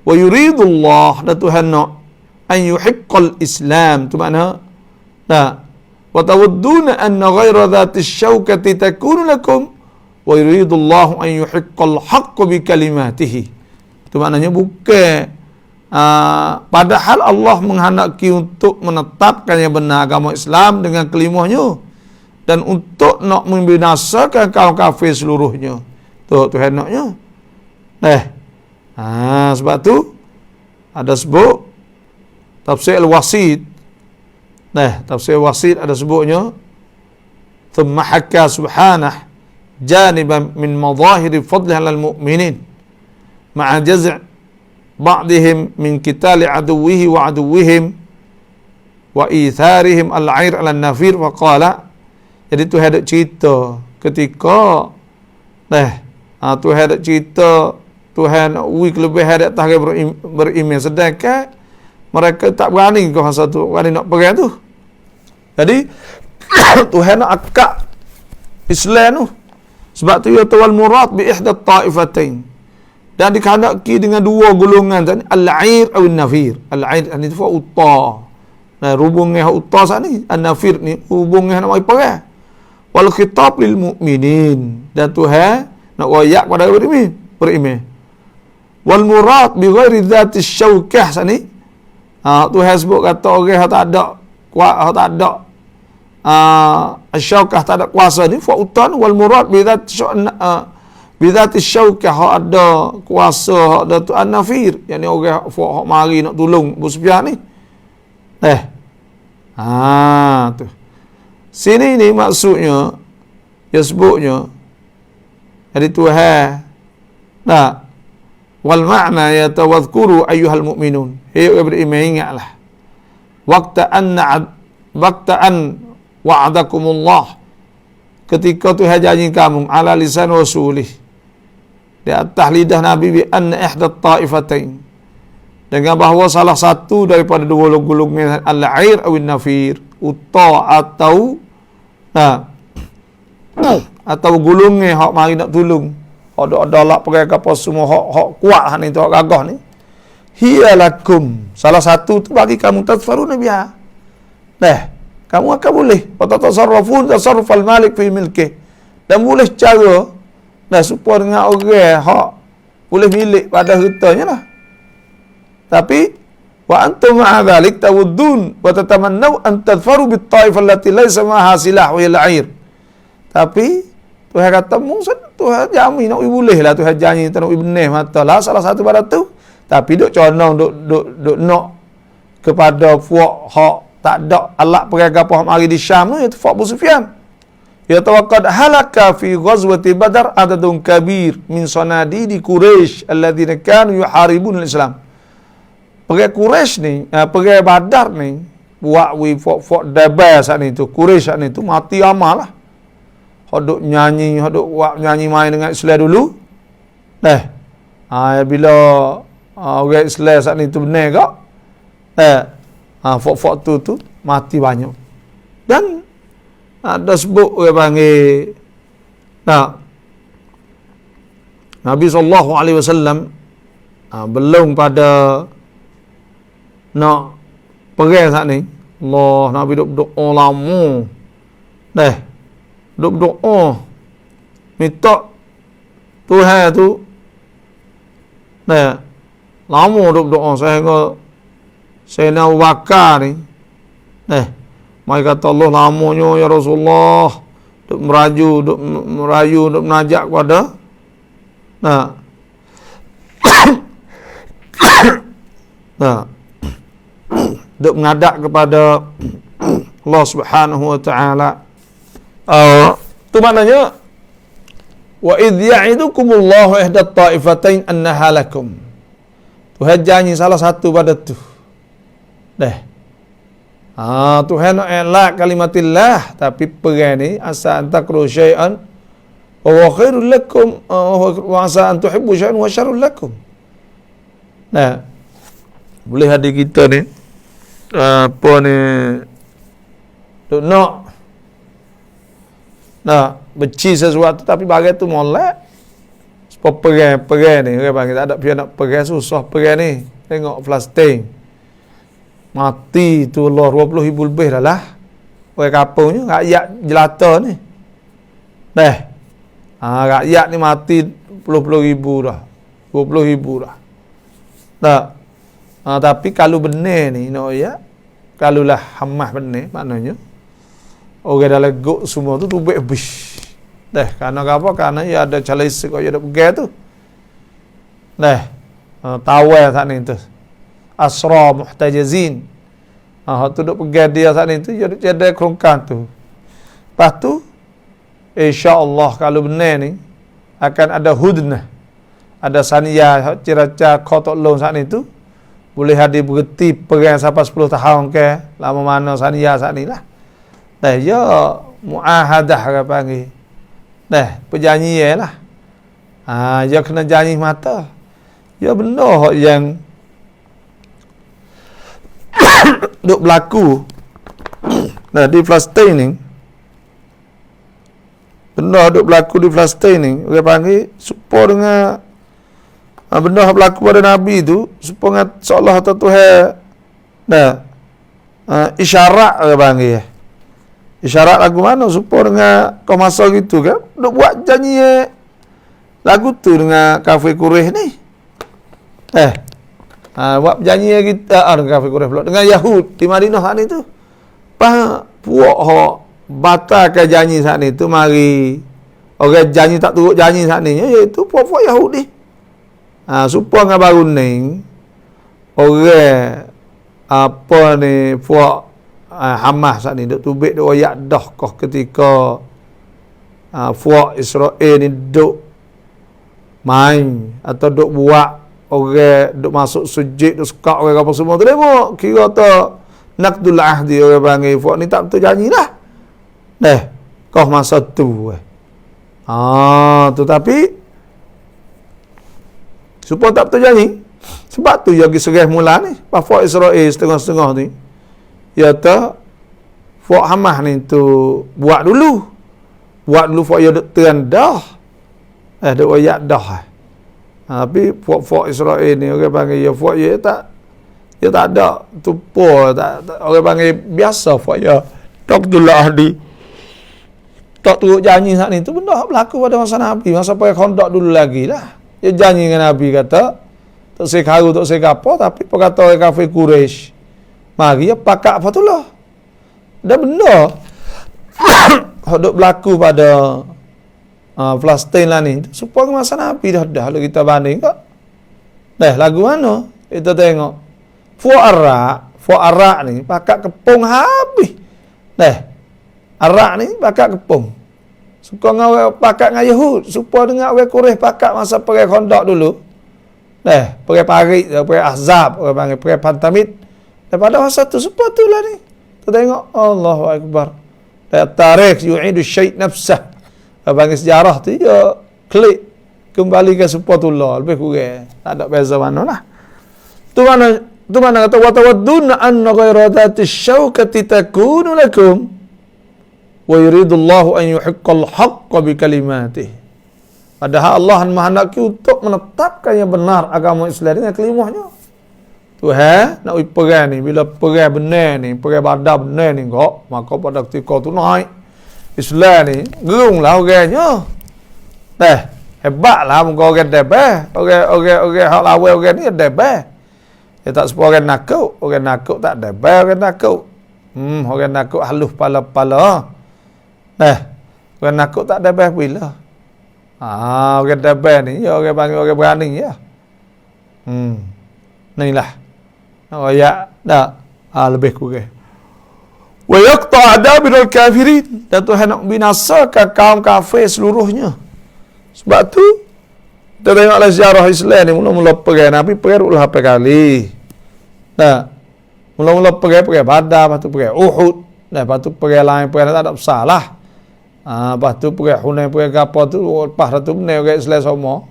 Wa yuridullah, dan Tuhan nak an yuhiqqal Islam tu makna wa tawadduna anna ghaira dhati syaukati takunu lakum wa yuridullahu an yuhiqqal haqq bi kalimatihi. Tu maknanya bukan padahal Allah menghendaki untuk menetapkan yang benar agama Islam dengan kelimahnya dan untuk nak membinasakan kaum kafir seluruhnya. Tu Tuhan naknya. Sebab tu ada sebut tafsir al-wasid. Tafsir al-wasid ada sebutnya thumma hakka subhanah janiban min madahiri fadlihi 'alal mu'minin ma'a jaz' ba'dihim min qitali aduwwihi wa aduwwihim wa itharihim al-'air 'ala an-nafir wa qala. Jadi tu ada cerita ketika Tuhan ada cerita Tuhan week lebih hari atas beriman, sedangkan mereka tak berani kau satu berani nak perang tu. Jadi Tuhan nak akak Islam tu. Sebab tu ya tawal murad bi ihda taifatain, dan dikehendaki dengan dua golongan tadi, al-'air atau an-nafir. Al-'air ni tu uta. Hubungnya uta sat ni, an-nafir ni hubungnya nak mai perang. Wal khitab lil mu'minin, dan Tuhan nak royak pada beriman. Wal murad bi ghairi dhati syaukah sani, Tuhan sebut kata orang yang tak ada syaukah, tak ada kuasa ni fa utan. Wal murad bi dhati syaukah, hak ada kuasa, hak ada tu an-nafir, yakni orang hak mari nak tolong Abu Sufyan ni. Tu Sini ni maksudnya dia sebutnya jadi Tuhan. Nah, wal makna ya tawadhkuru ayyuhal mu'minun. Hei beriman, ingatlah. Waqta an wa'adakumullah. Ketika Tuhan janji kamu ala lisan rasulih. Di atas lidah Nabi bi anna ihdat ta'ifatain. Dengan bahawa salah satu daripada dua golongan al-air awin nafir, atau golongan hak mari nak tolong. Ada lak perai apa semua hak kuat ni tu hak gagah ni. Hiya lakum. Salah satu tu bagi kamu tasfaruna biha. Kamu akan boleh tasarrufun tasarrufal malik fi milkih. Dan boleh cara supaya dengan orang hak boleh milik pada hartanya lah. Tapi wa antum ma'a dhalik tawaddun wa tatamannaw an tadfaru bit taifah allati laysa ma'aha silah wa hiya al-air. Tapi Tuhan kata Tuhan jamin nak boleh lah, Tuhan janji tak nak benih mata lah salah satu pada tu. Tapi duk conong duk nak kepada puak hak tak ada alat perang apa mari di Syam tu iaitu Abu Sufyan. Ya tawaqqad halaka fi ghazwati Badar adadun kabir min sanadidi Quraisy alladziina kanu yuharibun al-Islam. Perang Quraisy ni, perang Badar ni buat fok dabai saat ni tu, Quraisy saat ni tu mati amal lah. Hok nyanyi main dengan Islam dulu. Bila orang Islam saat ni tu benar kak. Fok tu mati banyak. Dan ada sebut orang panggil Nabi SAW belum pada nak perang saat ni. Allah, Nabi duk berdoa lama. Duk berdoa minta Tuhan tu lama duk berdoa sehingga Sayyidina Abu Bakar ni mai kata Allah lamanya ya Rasulullah duk merayu duk menajak kepada duk mengadap kepada Allah Subhanahu wa taala. Itu maknanya wa idh ya'idukumullahu ihdat ta'ifatain annaha lakum. Tuhan janji salah satu pada tu. Tuhan nak elak kalimatillah tapi perang ni asa antakru syai'an wa huwa khairul lakum wa asa an tuhibbu syai'an wa syarrul lakum. Boleh hadir kita ni apa ni duk nak benci sesuatu tapi bagai tu molek. Sebab perang ni orang panggil tak ada pihak nak perang susah perang ni. Tengok Palestin mati tu Allah 20,000 lebih dah lah. Orang kampungnya rakyat jelata ni. Rakyat ni mati puluh ribu dah. 20,000 dah. Tapi kalau benar ni kalau lah Hamas benar maknanya orang dah legok semua tu tubik habis. Kerana apa? Kerana ia ada calai sekok ia ada pegang tu. Tawai saat ni tu. Asra muhtajazin. Tu duk pegang dia saat ni tu dia ada kerongkan tu. Lepas tu insya-Allah kalau benar ni akan ada hudnah. Ada saniyah cira-cira kau tolong saat ni tu boleh hadir berhenti perang sampai 10 tahun ke lama mana saniyah saat ni lah. Ya muahadah orang panggil. Perjanjian lah. Dia kena janji mata. Ya benar yang duk berlaku di Palestin ni. Benar duk berlaku di Palestin ni. Orang panggil supaya dengan benda yang berlaku pada Nabi tu supaya seolah atau Tuhan isyarat orang panggil. Isyarat lagu mana supaya dengan kau masa gitu kan duk buat janji lagu tu dengan kafir Quraisy ni. Buat janji kita dengan kafir Quraisy pula dengan Yahud di Madinah saat ni tu. Puak hok batalkan janji saat ni tu mari orang janji tak turut janji saat ni iaitu puak-puak Yahudi. Supaya dengan baru ni orang apa ni puak Hamas saat ni duk tubik duk royak dah kah ketika Fuak Israel ni duk main atau duk buat orang duk masuk sujud duk sekak orang apa semua tu tengok kira tu naqdul ahdi orang panggil Fuak ni tak betul janji dah. Kau masa tu tetapi supaya tak betul janji sebab tu yang diserah mula ni Fuak Israel setengah-setengah ni ya tu Fuak Hamas ni tu buat dulu Fuak ya duk teran dah duk royak dah tapi Fuak Israel ni orang panggil ya Fuak ya tak ada tupo tak orang panggil biasa Fuak ya tak dululah di tak turut janji saat ni tu benda berlaku pada masa Nabi masa perang Khandaq dulu lagi lah dia janji dengan Nabi kata tak sekaru tak sekapa tapi perkata orang kafir Quraisy mari ya pakak apa tu lah dah benda duk berlaku pada Palestin lah ni supaya masa Nabi dah kalau kita banding kak lagu mana kita tengok Fuak Arak ni pakak kepung habis Arak ni pakak kepung suka dengan pakak dengan Yahud supaya dengan orang Quraisy pakak masa perang Khandaq dulu perang Parik perang Ahzab orang panggil perang Pantamid daripada masa tu supaya tu lah ni kita tengok Allahu Akbar tarikh yu'idu syait nafsah bagi sejarah tu ya klik kembali ke supatullah lebih kurang tak ada beza mana lah tu mana kata wa tawadduna anna ghayra dhati syaukati takunu lakum wa yuridullahu an yuhiqqal haqqa bi kalimatih padahal Allah menghendaki untuk menetapkan yang benar agama Islam dengan kalimahnya Tuhan nak perang ni bila perang benar ni perang Badar benar ni kok maka pada ketika tu naik Islam ni gerunglah orangnya hebatlah muka orang debah orang hak lawan orang ni debah dia tak semua orang nakut tak debah orang nakut orang nakut halus pala-pala orang nakut tak debah bila orang debah ni ya orang panggil orang berani ya inilah ya dah lebih kurang wa yaqta adabirul kafirin dan Tuhan nak binasakan kaum kafir seluruhnya sebab tu kita tengoklah sejarah Islam ni mula-mula perang Nabi perang berapa kali mula-mula perang Badar lepas tu perang Uhud lepas tu perang lain perang tak ada masalah lepas tu perang Hunain perang apa tu lepas tu benar orang Islam semua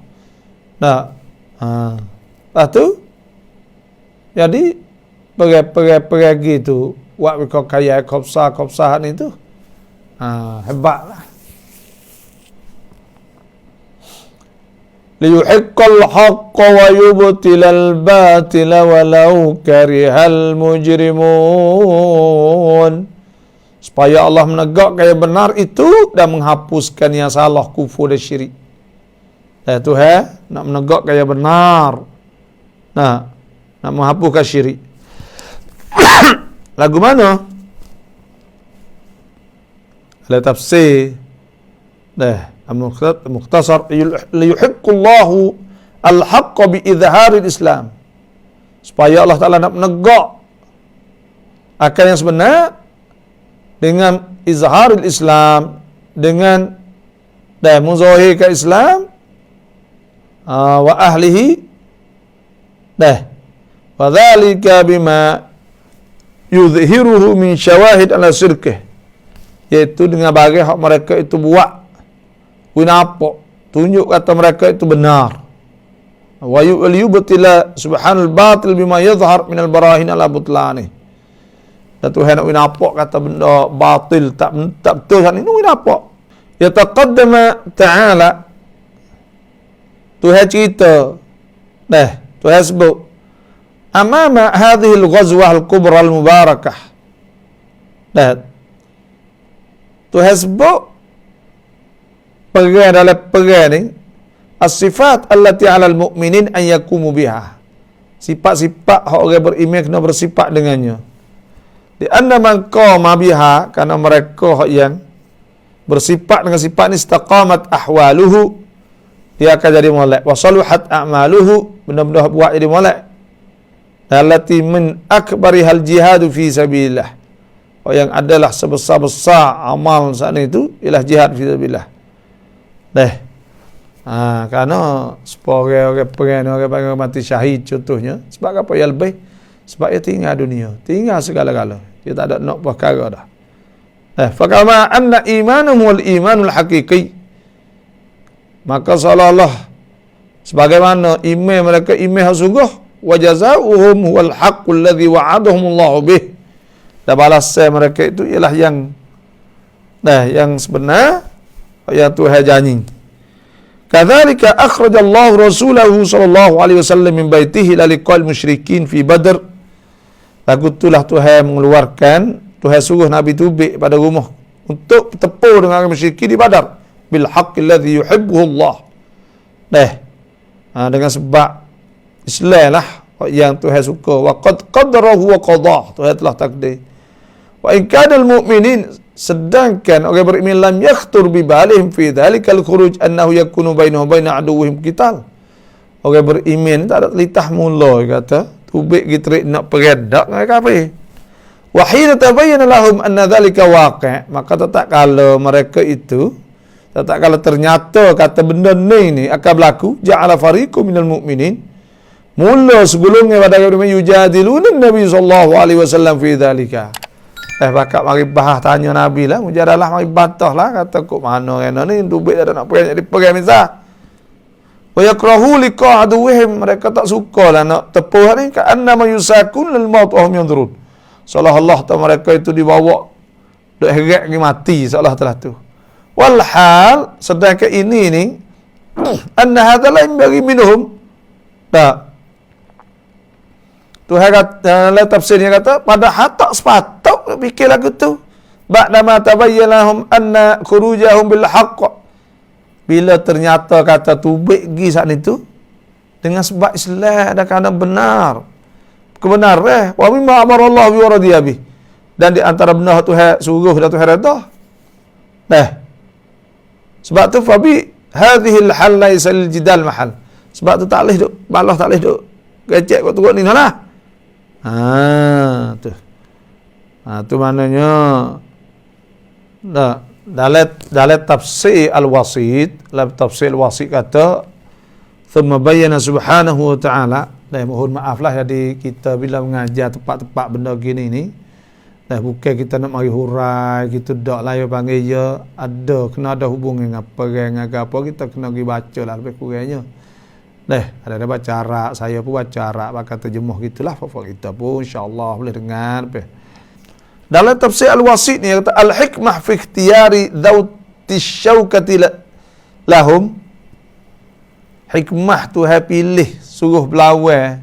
lepas tu jadi perang gitu buat mereka kaya kopsah ni tu hebatlah liyuhiqqal haqqa wa yubtilal batila walau karihal mujrimun supaya Allah menegakkan yang benar itu dan menghapuskan yang salah kufur dan syirik Tuhan nak menegakkan yang benar nak menghapuskan syirik lagu mana? Ada tafsir Mukhtasar liyuhiqqullahu al-haqqa bi izharil Islam supaya Allah Ta'ala nak menegak akan yang sebenar dengan izharil Islam dengan muzahirkan Islam wa ahlihi wa dhalika bima yudhiruhu min syawahid ala syirkih iaitu dengan bagai hak mereka itu buat winapok tunjuk kata mereka itu benar wa yubtila subhanal batil bima yadhhar minal barahin ala butlani dan Tuhan nak winapok kata benda batil tak betul kan ini winapok ya taqaddama ta'ala Tuhan cerita Tuhan sebut amama hadhihi al-ghazwah al-kubra al-mubarakah Tuhan sebut perang dalam perang ni as-sifat allati 'ala al-mu'minin an yakumu biha sifat-sifat orang beriman kena bersifat dengannya di anna man qama biha karena mereka yang bersifat dengan sifat ni istaqamat ahwaluhu dia akan jadi molek wa saluhat a'maluhu benda-benda buat jadi molek allati min akbarihal jihadu fi sabilillah yang adalah sebesar-besar amal saat itu ialah jihad fisabilillah. Kerana orang perang orang mati syahid contohnya sebab apa yang lebih? Sebab dia tinggal dunia, tinggal segala-gala. Dia tak ada nak perkara dah. Fakama anna imanum wal imanul haqiqi. Maka seolah-olah sebagaimana iman mereka iman sungguh, wa jazaohum wal haqqul ladzi wa'adahumullahu bih. Dan balasan mereka itu ialah yang sebenar yang Tuhan janji. Kadzalika akhrajallahu rasulahu sallallahu alaihi wasallam min baitihi laliqal musyrikin fi Badr. Lagu itulah Tuhan mengeluarkan, Tuhan suruh Nabi tubik pada rumah untuk bertepur dengan orang musyrikin di Badar bil haqqil ladzi yuhibbuhu Allah. Dengan sebab Islam lah yang Tuhan suka. Wa qad qaddarahu wa qadah. Tuhan telah takdir. Wa in kana al-mu'minin, sedangkan orang beriman lam yakhtur bi balihim fi dhalikal khuruj annahu yakunu bainahu baina aduwwihim qital. Orang beriman tak ada telitah mula kata tubik gitrik nak peredak dengan kafir. Wa hina tabayyana lahum anna dhalika waqi', maka tak kala mereka itu tak kala ternyata kata benda ni akan berlaku, ja'ala fariqum minal mu'minin, mula sebelumnya pada orang yujadiluna Nabi sallallahu alaihi wasallam fi dhalika. Bakat mari bahas tanya Nabi lah, mujadalah mari batah lah, kata kok mana kena ni tubik tak nak pergi jadi pergi misal. Wa yakrahu liqa aduwihim, mereka tak suka lah nak tepuh ni, ka anna mayusakun lil maut wa hum yanzurun. Seolah-olah tu mereka itu dibawa duk heret ni mati seolah telah tu. Walhal sedangkan ini ni anna hadza la yanbaghi minhum. Tuhan kata dalam tafsirnya kata padahal tak sepatut fikir lagu tu. Ba'da ma tabayyana lahum anna khurujahum bil haqq. Bila ternyata kata tubik gi saat itu dengan sebab Islam ada kena benar. Kebenaran wa mimma amara Allah bi waradiya bi. Dan di antara benar Tuhan suruh dan Tuhan redha. Sebab tu fabi hadhihi al-hal laysa lil-jidal mahal. Sebab tu tak boleh duk balah, tak boleh duk gecek kau turun ni lah. Tu maknanya dalam tafsir al-wasit, dalam tafsir al-wasit kata thumma bayyana subhanahu wa ta'ala. Mohon maaflah jadi kita bila mengajar tempat-tempat benda gini ni, bukan kita nak mari hurai, kita dak layu panggil ya, kena ada hubungan dengan perang apa, kita kena pergi baca lah lebih kurangnya. Ada baca Arab, saya pun baca Arab, bakal terjemah gitulah, kita pun insya-Allah boleh dengar. Dalam tafsir al-wasit ni kata al-hikmah fi ikhtiyari dhawti syaukati lahum. Hikmah tu pilih suruh berlawan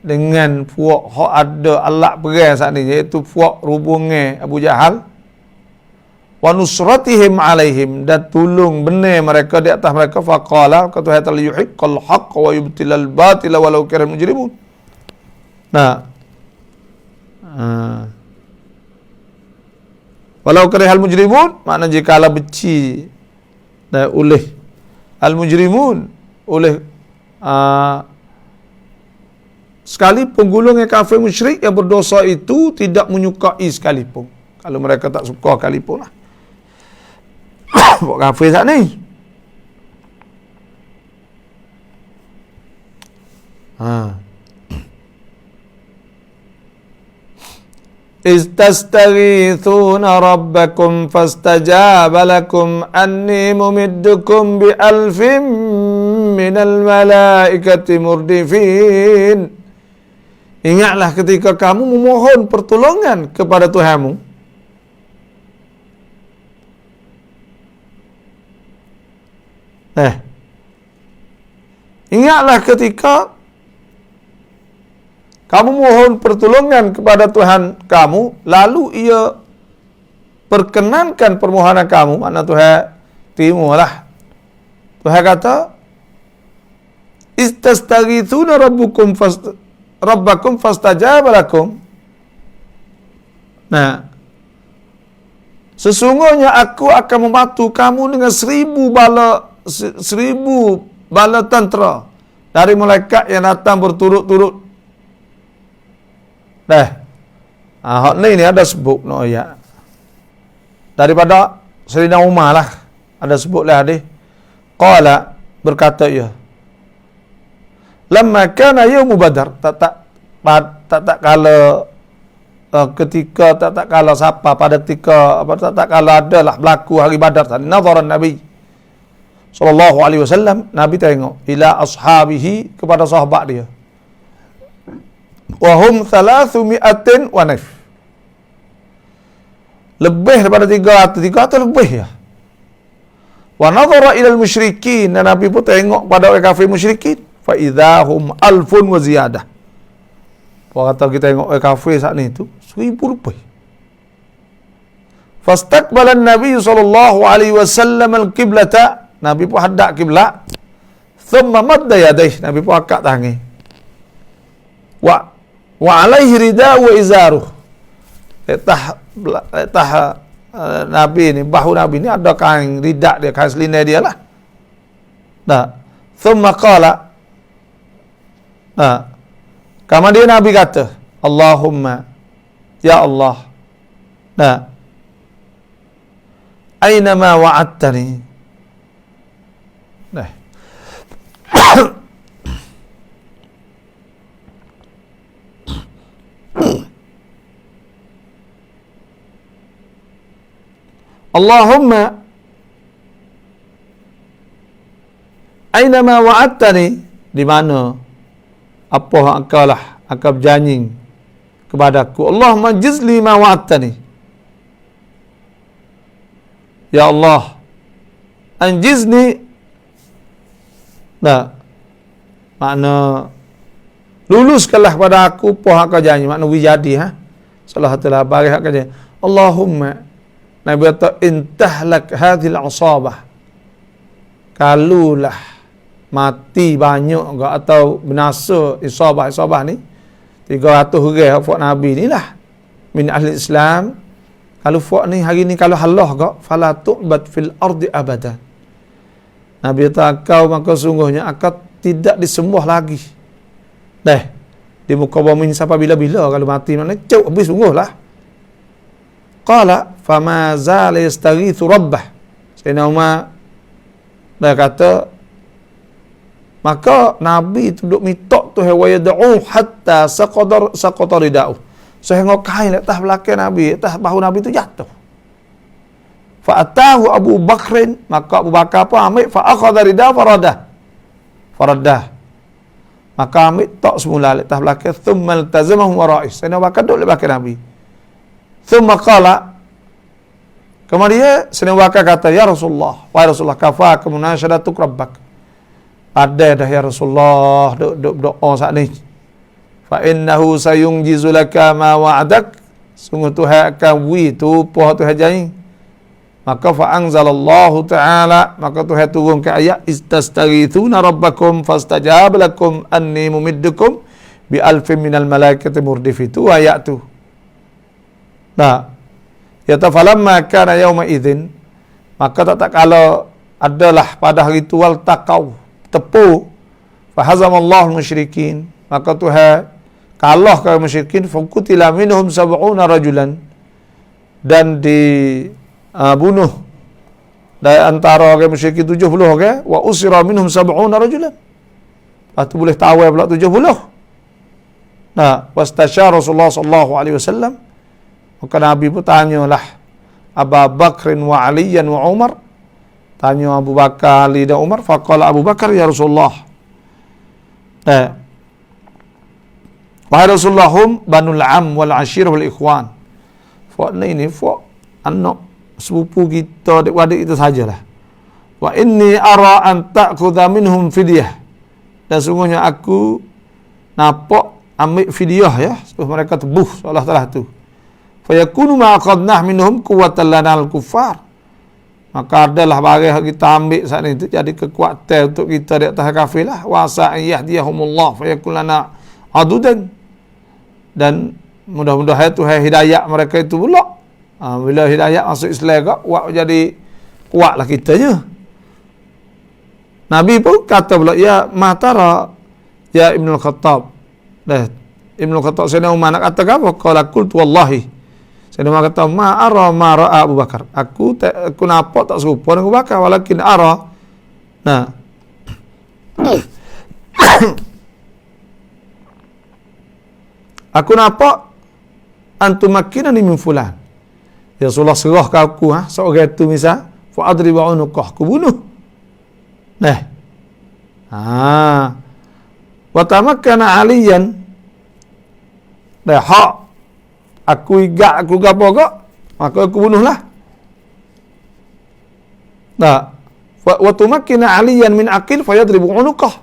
dengan puak hak ada alat perang saat ni, iaitu puak rubungan Abu Jahal, wa nusratihim alaihim, dan tolong benar mereka di atas mereka. Faqala kata Tuhan ta'ala yuhiqqal haqq wa yubtilal batila walau karihal mujrimun. Walau karihal mujrimun makna jikalau benci oleh al-mujrimun, oleh sekalipun golongan kafir musyrik yang berdosa itu tidak menyukai sekalipun. Kalau mereka tak suka sekalipun lah. Buat kafir saat ni. Istastaghithuna rabbakum fastajaba lakum anni mumiddukum bi alfin minal malaikati murdifin. Ingatlah ketika kamu memohon pertolongan kepada Tuhanmu. Ingatlah ketika kamu mohon pertolongan kepada Tuhan kamu, lalu ia perkenankan permohonan kamu, makna Tuhan terimalah. Tuhan kata istastaghithuna rabbakum fastajaba lakum. Sesungguhnya aku akan membantu kamu dengan 1000 bala tentera dari malaikat yang datang berturut-turut. Hak ni ada sebut no ayat. Daripada Sayyidina Umar lah. Ada sebutlah hadis. Qala, berkata ia. Lamma kana yaum Badar, tak kala ketika tak kala siapa pada ketika tak kala adalah berlaku hari Badar tadi. Nazaran Nabi sallallahu alaihi wasallam, Nabi tengok ila ashabihi, kepada sahabat dia. Wa hum 300 wa naf. Lebih daripada 300 lebih ya. Wa nadhara ila al-musyrikin, dan Nabi pun tengok pada orang kafir musyrikin, fa idahum alfun wa ziyadah. Orang kata kita tengok orang kafir saat ni tu 1000 lebih. Fastaqbala an-nabi sallallahu alaihi wasallam al-qiblata, Nabi pun hadap kiblat. Thumma madda yadayhi, Nabi pun angkat tangan. Wa alaihi ridha wa izaruh. Letah Nabi ni, bahu Nabi ni ada kain ridak dia, kain selinai dia lah. Nah, thumma qala, kemudian Nabi kata, Allahumma, ya Allah, aina ma wa'adtani. Nah. Allahumma aina ma wa'adtani, di mana apa yang engkau berjanji kepadaku. Allahumma jizli ma wa'adtani. Ya Allah, anjizni. Makna luluskanlah kepada aku apa yang kau janji, makna wijadi salah satu lah bagi hak janji. Allahumma, Nabi kata, intahlak hadhil asabah, kalulah mati banyak enggak atau binasa isabah ni 300 orang hak Nabi ni lah min ahli Islam. Kalau fak ni hari ni kalau halah enggak, fala tu'bad fil ardi abadan. Nabi kata, kau maka sungguhnya akan tidak disembah lagi di muka bumi sampai bila-bila. Kalau mati mana cuk habis sungguhlah. Qala fama zala yastaghithu rabbah. Sayyidina Umar dia kata, maka Nabi itu duk minta tu wa yad'u hatta saqata rida'u, sehingga kain atas belakang Nabi, atas bahu Nabi itu jatuh. Fa atahu Abu Bakrin, maka Abu Bakar pun ambil, fa akhadha rida'u faradah, maka ambil tak semula atas belakang, thumma iltazamahu wara'i. Sayyidina Abu Bakar duduk belakang Nabi. Thumma qala, kemudian Sayyidina Abu Bakar kata, ya Rasulullah, wahai Rasulullah, kafaka munashadatuk rabbak. Ada dah ya Rasulullah, duk doa saat ni. Fa innahu sayunjizu laka ma wa'adak, sungguh Tuhan akan wi tu apa Tuhan janji. Maka fa anzalallahu ta'ala, maka Tuhan turunkan ayat, istastaghithuna rabbakum fastajaba lakum anni mumiddukum bi alfin minal malaikati murdifin. Tu ayat tu. Yata falamma kana yauma idzin, maka tak kala adalah pada hari itu, wal taqau, tepu, fa hazamallahu musyrikin, maka Tuhan kalah kaum musyrikin, fa qutila minhum 70 rajulan, dan dibunuh dari antara orang musyrikin 70 orang, wa usira minhum 70 rajulan. Lepas tu boleh tawai pula 70. Wastasyara Rasulullah sallallahu alaihi wasallam, maka Nabi pun tanyalah Abu Bakrin wa Aliyan wa Umar, tanya Abu Bakar, Ali dan Umar. Faqala Abu Bakar, ya Rasulullah, wahai Rasulullah, hum banul am wal ashir wal ikhwan. Fak ni fak anak sepupu kita, adik-adik itu sajalah. Wa inni ara an ta'khudha minhum fidyah, dan sungguhnya aku nampak ambil fidyah ya, supaya mereka tebuh seolah-olah tu. Fayakunu ma aqadnah minhum quwwatan lana al-kuffar, maka adalah barang kita ambil saat ini itu jadi kekuatan untuk kita di atas kafir lah. Wa sa'ayyadiyahumullah fayakun lana adudan, dan mudah-mudahan Tuhan hidayah mereka itu pula. Bila hidayah masuk Islam kak, jadi kuatlah kita je. Nabi pun kata pula, ya matara ya Ibn Khattab, Ibnu Khattab Sayyidina Umar nak kata apa? Qala qultu wallahi. Sayyidina Umar kata ma ara ma ra'a Abu Bakar. Aku nampak tak serupa dengan Abu Bakar, walakin ara. Nah. Aku nampak antum makinani min fulan. Ya Rasulullah serah ke aku seorang itu misal fa adribu unuqah, aku bunuh. Nah. Wa tamakkana aliyan. Dah hak aku gapo gak, maka aku bunuhlah. Nah. Wa tumakkina aliyan min aqil fa yadribu unuqah.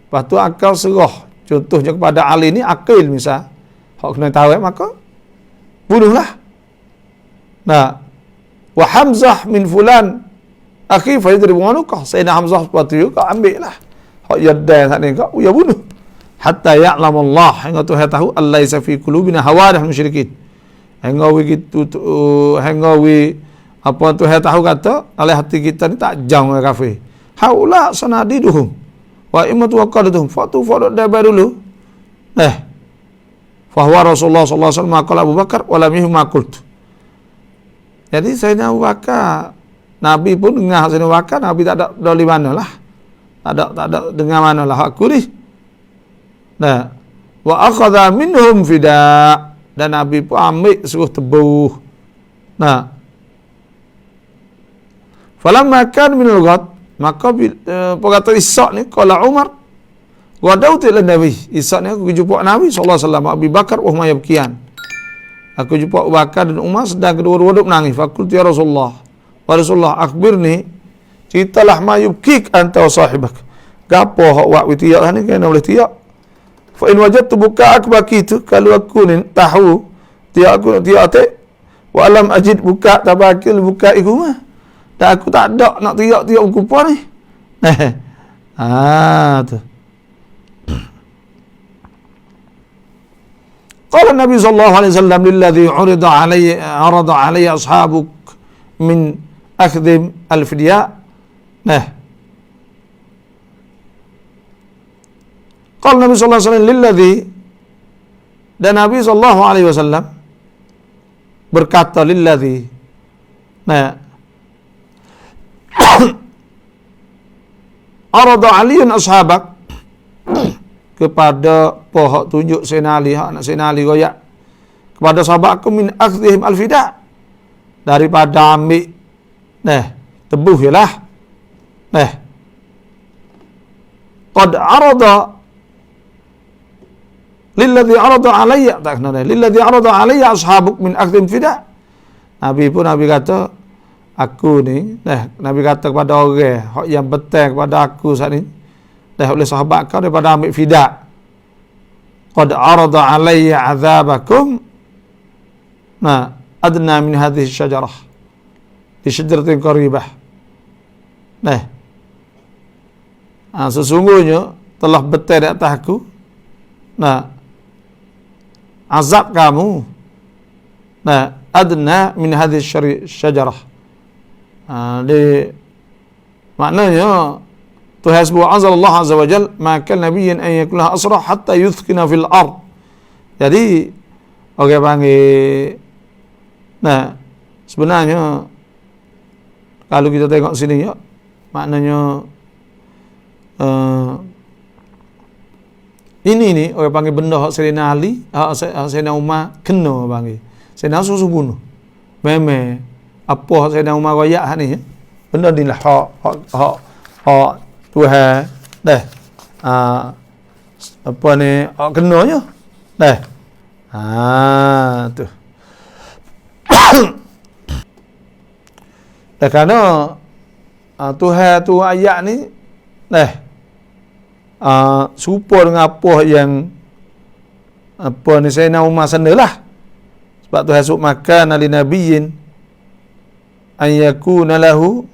Lepas tu akal serah. Contohnya kepada Ali ni Aqil misal. Hak kena tahu maka bunuhlah. Nah, wa Hamzah min fulan akhi fa yadribu unuqah. Sayyidina Hamzah seperti itu kau ambil lah. Hak yaddan hak ni kau ya bunuh. Hatta ya'lamu Allah, hingga Tuhan tahu allaisa fi qulubina hawadah musyrikin. Hingga begitu hingga apa Tuhan tahu kata oleh hati kita ni tak jauh dengan kafir. Haula sanadiduhum wa imatu waqaduhum fatu dulu. Fahuwa Rasulullah sallallahu alaihi wasallam qala Abu Bakar wa lam yuhma qult. Jadi Sayyidina Abu Bakar, Nabi pun dengar Sayyidina Abu Bakar, Nabi tak ada dari mana lah. Tak ada dengar mana lah aku ni. Nah, wa akhadha minhum fida, dan Nabi pun ambil suruh tebuh. Nah, falamma kan min al-ghad, maka perkata Ishaq ni qala Umar wa dautu ila Nabi. Ishaq ni aku jumpa Nabi sallallahu alaihi wasallam, Abu Bakar wa huma yabkiyan. Aku jumpa Abu Bakar dan Umar sedang kedua-dua duduk menangis. Faqultu ya Rasulullah, wa Rasulullah akhbirni, ceritalah ma yubkik anta wa sahibak. Gapo hak wak witiak ni kena boleh tiak. Fa in wajadtu bukaak bakitu, kalau aku ni tahu tiak aku tiak atik, wa alam ajid buka tabakil buka ikuma. Dan aku tak ada nak tiak kupa ni. Tu. Qala Nabi sallallahu alaihi wasallam lilladhi arada alayya ashabuk min akhdhim al-fidya. Qala Nabi sallallahu alaihi wasallam lilladhi, dan Nabi sallallahu alaihi wasallam berkata lilladhi. Arada aliyun ashabak, kepada pohon tunjuk Sayyidina Ali, anak Sayyidina Ali goyak kepada sahabat aku min akhdhihim al-fida, daripada ambil tebuh ialah qad arada lilladhi arada alayya, tak kena lilladhi arada alayya ashabuk min akhdhihim fida. Nabi kata aku ni, Nabi kata kepada orang yang betul kepada aku saat ni, oleh sahabat kau daripada ambil fida. Qad arada alayya azabakum adna min hadhihi syajarah di syajaratin qaribah. Sesungguhnya telah betul di atas aku azab kamu adna min hadhihi syajarah. Maknanya Tuhan sebut Allah azza wa jal maka nabiyyin an yakula asrah hatta yuthkina fil ard. Jadi orang panggil sebenarnya kalau kita tengok sini ya, maknanya ini ni orang panggil benda hak Sayyidina Ali, hak Sayyidina Umar kena panggil. Sayyidina susu bunuh. Memang apa hak Sayyidina Umar royak ni ya. Benda ni lah hak Tuhan apa ni kenanya tu. Kerana Tuhan tu ayat ni serupa dengan apa yang apa ni Sayyidina Umar sanalah. Sebab Tuhan sebut makan ali nabiyyin an yakuna lahu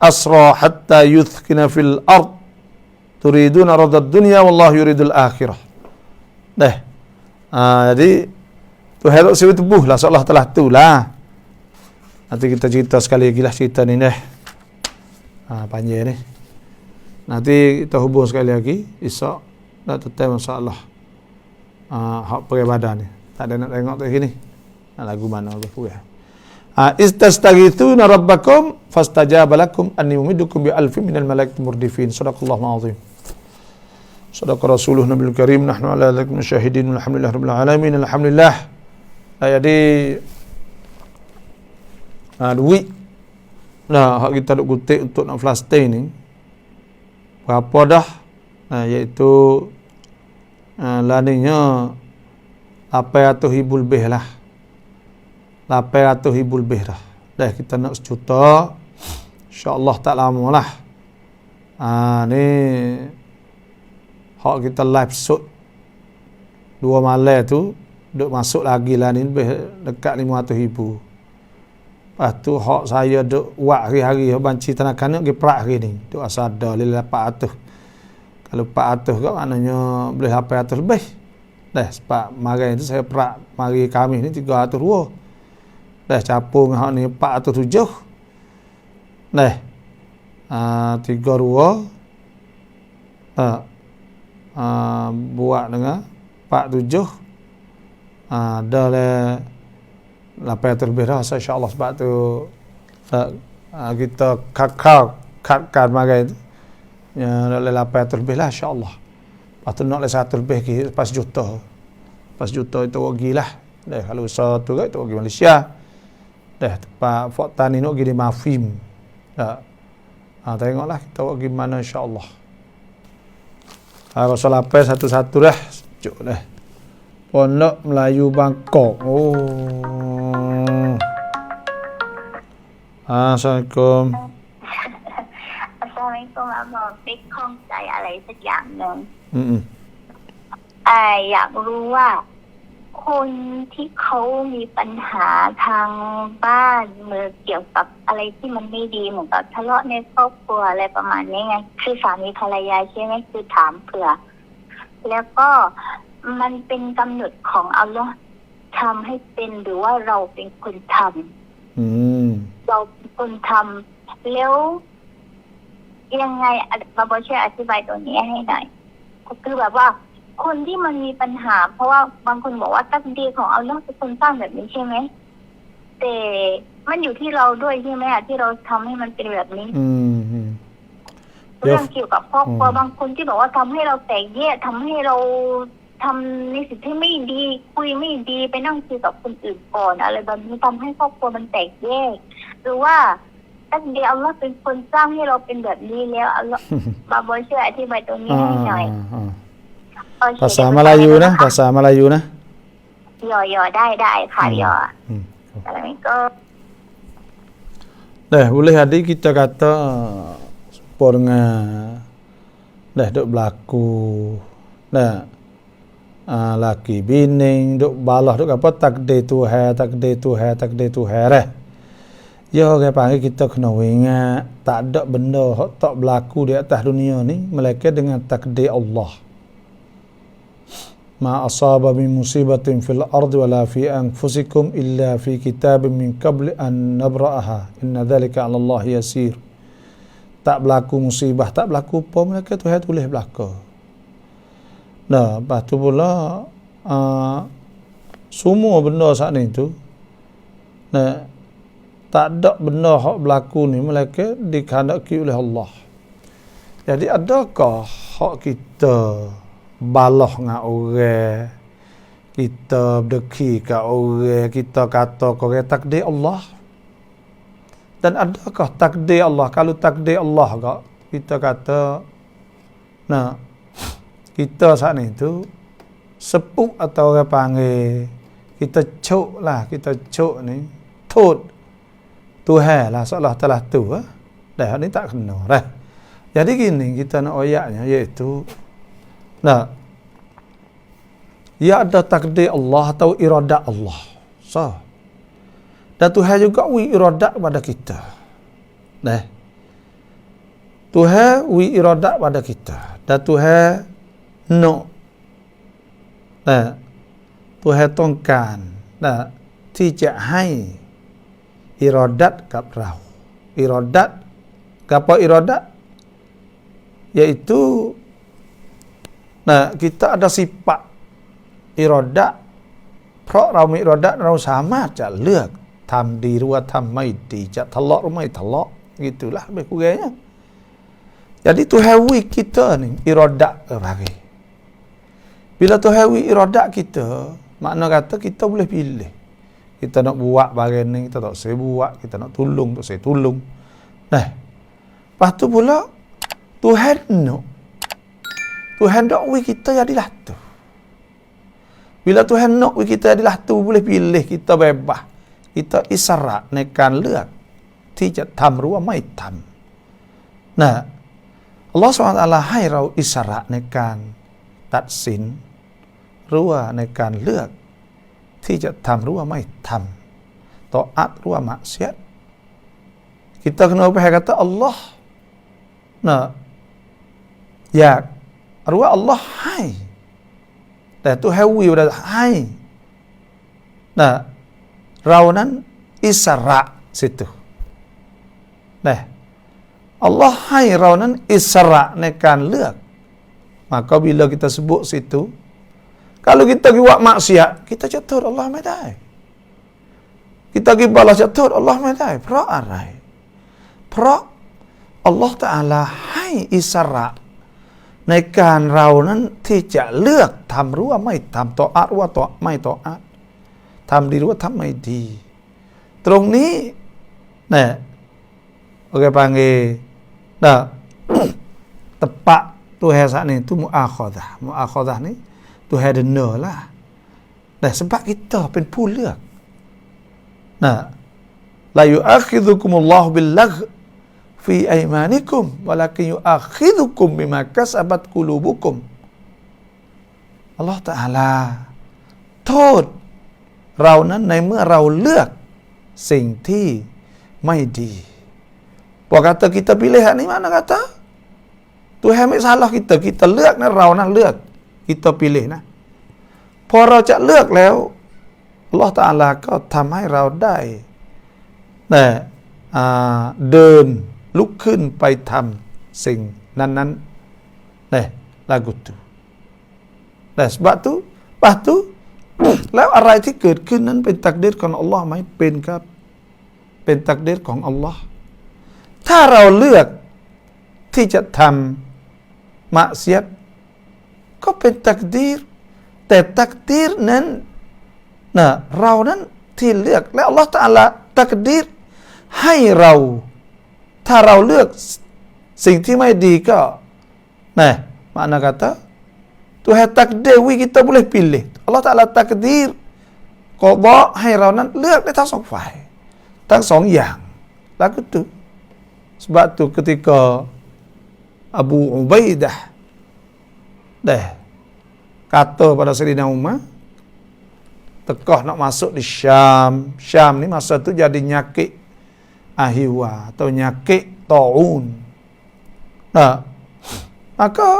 asra hatta yuthkina fil ard turiduna radad dunya wallahu yuridul akhirah. Jadi Tuhan tak sebut tebuh lah seolah telah tu lah. Nanti kita cerita sekali lagi lah cerita ni panjang ni. Nanti kita hubung sekali lagi Ishaq dan tetap insya-Allah. hak peribadahan ni. Tak ada nak tengok tak sini. Lagu mana aku ya. Istastaghithuna rabbakum fastajaba lakum anni mumiddukum bi alfin minal malaikati murdifin. Shadaqallahul azim. Shadaqa rasuluh nabiyul karim. Nahnu ala dzalika syahidin. Alhamdulillah rabbil alamin. Alhamdulillah. Jadi duit hak kita duk kutip untuk nak flastin ni berapa dah? Iaitu laninya 800,000 lebih lah. 800,000 lebih dah. Dah kita nak 1 juta. InsyaAllah tak lama lah. Ni hak kita live shoot 2 malam tu duk masuk lagi lah ni lebih dekat 500,000. Lepas tu hak saya duk buat hari-hari banci tenaga ni pergi perak hari ni. Duk asal ada 400. Kalau 400 ke maknanya boleh 800 lebih. Dah sebab mari tu saya perak mari kami ni 302. Dah capung hak ni 407. Dah 32 buat dengan 47 dah le 800 lebih dah insya-Allah. Sebab tu kita kakar mari tu ya le 800 lebih lah insya-Allah. Lepas tu nak le 100 lebih lepas juta. Lepas juta itu rugi lah. Dah kalau usaha tu kan itu rugi Malaysia. Dah tempat Fort Tani nak pergi di Mafim. Dah. Tengoklah kita buat gimana insya-Allah. Rasa lapar satu-satu dah. Sejuk dah. Pondok Melayu Bangkok. Assalamualaikum. Assalamualaikum เป็นข้องใจอะไรสักอย่างหนึ่ง อยากรู้ว่าคนที่เขามีปัญหาทางบ้านเมื่อเกี่ยวกับอะไรที่มันไม่ดีเหมือนกับทะเลาะในครอบครัวอะไรประมาณนี้ไงคือสามีภรรยาใช่ไหมคือถามเผื่อแล้วก็มันเป็นกำหนดของอัลเลาะห์ทำให้เป็นหรือว่าเราเป็นคนทำเราเป็นคนทำแล้วยังไงมาบอช่วยอธิบายตัวนี้ให้หน่อยคือแบบว่าคนที่มันมีปัญหาเพราะว่าบางคนบอกว่าตักดีของอัลเลาะห์เป็นคนสร้างแบบนี้ใช่ไหมแต่มันอยู่ที่เราด้วยใช่ไหมที่เราทำให้มันเป็นแบบนี้เรื่องเกี่ยวกับครอบครัวบางคนที่บอกว่าทำให้เราแตกแยกทำให้เราทำในสิ่งที่ไม่ดีคุยไม่ดีไปนั่งคุยกับคนอื่นก่อนอะไรแบบนี้ทำให้ครอบครัวมันแตกแยกหรือว่าตักดีอัลเลาะห์เป็นคนสร้างให้เราเป็นแบบนี้แล้วอัลเลาะห์บาบอยช่วยอธิบายตรงนี้ให้หน่อยBahasa Melayu nah, bahasa Melayu nah. ยอได้ค่ะยอAssalamualaikum. Dah boleh adik kita kata sepor dengan dah duk berlaku dah laki bini duk balah duk apa takdir Tuhan dah. Ya orang panggil kita kena ingat tak ada benda hak tak berlaku di atas dunia ni melainkan dengan takdir Allah. Ma asaba min musibatin fil ardi wala fi anfusikum illa fi kitabin min qabli an nabra'aha inna dhalika 'ala Allah yasir. Tak berlaku musibah, tak berlaku apa mereka Tuhan tulis berlaku. Nah, lepas tu pula semua benda saat ni tu tak ada benda hak berlaku ni melainkan dikehendaki oleh Allah. Jadi adakah hak kita balah dengan orang, kita berdeki ke orang, kita kata ke orang takdir Allah? Dan adakah takdir Allah? Kalau takdir Allah ke, kita kata kita saat ni tu sepuk atau orang panggil kita cuk ni tut Tuhan lah seolah telah tu dah ni tak kena dah. Jadi gini kita nak ayatnya iaitu ya ada takdir Allah atau iradat Allah. Dan Tuhan juga iradat pada kita. Tuhan iradat pada kita. Dan Tuhan Tuhan tongkan ที่จะให้อิรอดัตกับเราอิรอดัตapa iradat yaitu kita ada sifat อิรอดะห์เพราะเรามีอิรอดะห์เราสามารถจะเลือกทำดีหรือว่าทำไม่ดีจะทะเลาะหรือไม่ทะเลาะgitulah lebih kurangnya. Jadi tuhawi kita ni iradah bagi. Bila tuhawi iradah kita, makna kata kita boleh pilih. Kita nak buat bagian ni, kita tak saya buat, kita nak tolong, tak saya tolong. Nah, lepas tu pula Tuhan nak wi kita jadilah tu. Bila Tuhan nak wi kita jadilah tu, boleh pilih, kita bebas. Kita isyarat ในการเลือกที่จะทำหรือว่าไม่ทำนะอัลลอฮฺซุบฮานะฮูวะตะอาลาให้เราอิสระในการตัดสินหรือว่าในการเลือกที่จะทำหรือว่าไม่ทำtaatหรือว่าmaksiat kita kena faham kata Allah นะอยากหรือว่าอัลลอฮ์ให้แต่ตัวให้วิวให้นะเรานั้นอิสระsitu nah Allah ให้เรานั้นอิสระในการเลือก maka bila kita sebut situ kalau kita buat maksiat kita jatuh Allah ไม่ได้ kita pergi balas jatuh Allah ไม่ได้เพราะอะไรเพราะ Allah Ta'ala ให้อิสระในการเรานั้นที่จะเลือกทำหรือว่าไม่ทำต่ออาหรือว่าต่อไม่ต่ออาทำดีหรือว่าทำไม่ดีตรงนี้nah oke panggil nah tepat Tuhan saat ni tu muakhadah ni Tuhan dena lah nah sebab kita เป็นผู้เลือก nah la yu'akhidhukumullahu bil-lagh fi aymanikum walakin yu'akhidhukum bima kasabat qulubukum Allah Ta'ala โทษเรานั้นในเมื่อเราเลือกสิ่งที่ไม่ดี Pok kata kita pilih hak ni mana kata? Tuhan ambil salah kita, kita เลือกนะเรานะเลือก kita pilih นะ พอเราจะเลือกแล้วอัลเลาะห์ตะอาลาก็ทำให้เราได้เดินลุกขึ้นไปทำสิ่งนั้นๆlagu tu sebab tu ป่ะtu แล้วอะไรที่เกิดขึ้นนั้นเป็นตักดีรของอัลเลาะห์ไหมเป็นครับเป็นตักดีรของอัลเลาะห์ถ้าเราเลือกที่จะทำมักซิยัตก็เป็นตักดีรแต่ตักดีรนั้นเรานั้นที่เลือกและอัลเลาะห์ตะอาลาตักดีรให้เราถ้าเราเลือกสิ่งที่ไม่ดีก็makna kata Tuhan takdir kita boleh pilih Allah Ta'ala takdir qada ให้เรานั้นเลือกได้ทั้งสองฝ่ายทั้งสองอย่างแล้วก็tu sebab tu ketika Abu Ubaidah kata pada Sayyidina Umar tekah nak masuk di Syam ni masa tu jadi nyakit ahwa atau nyakit taun maka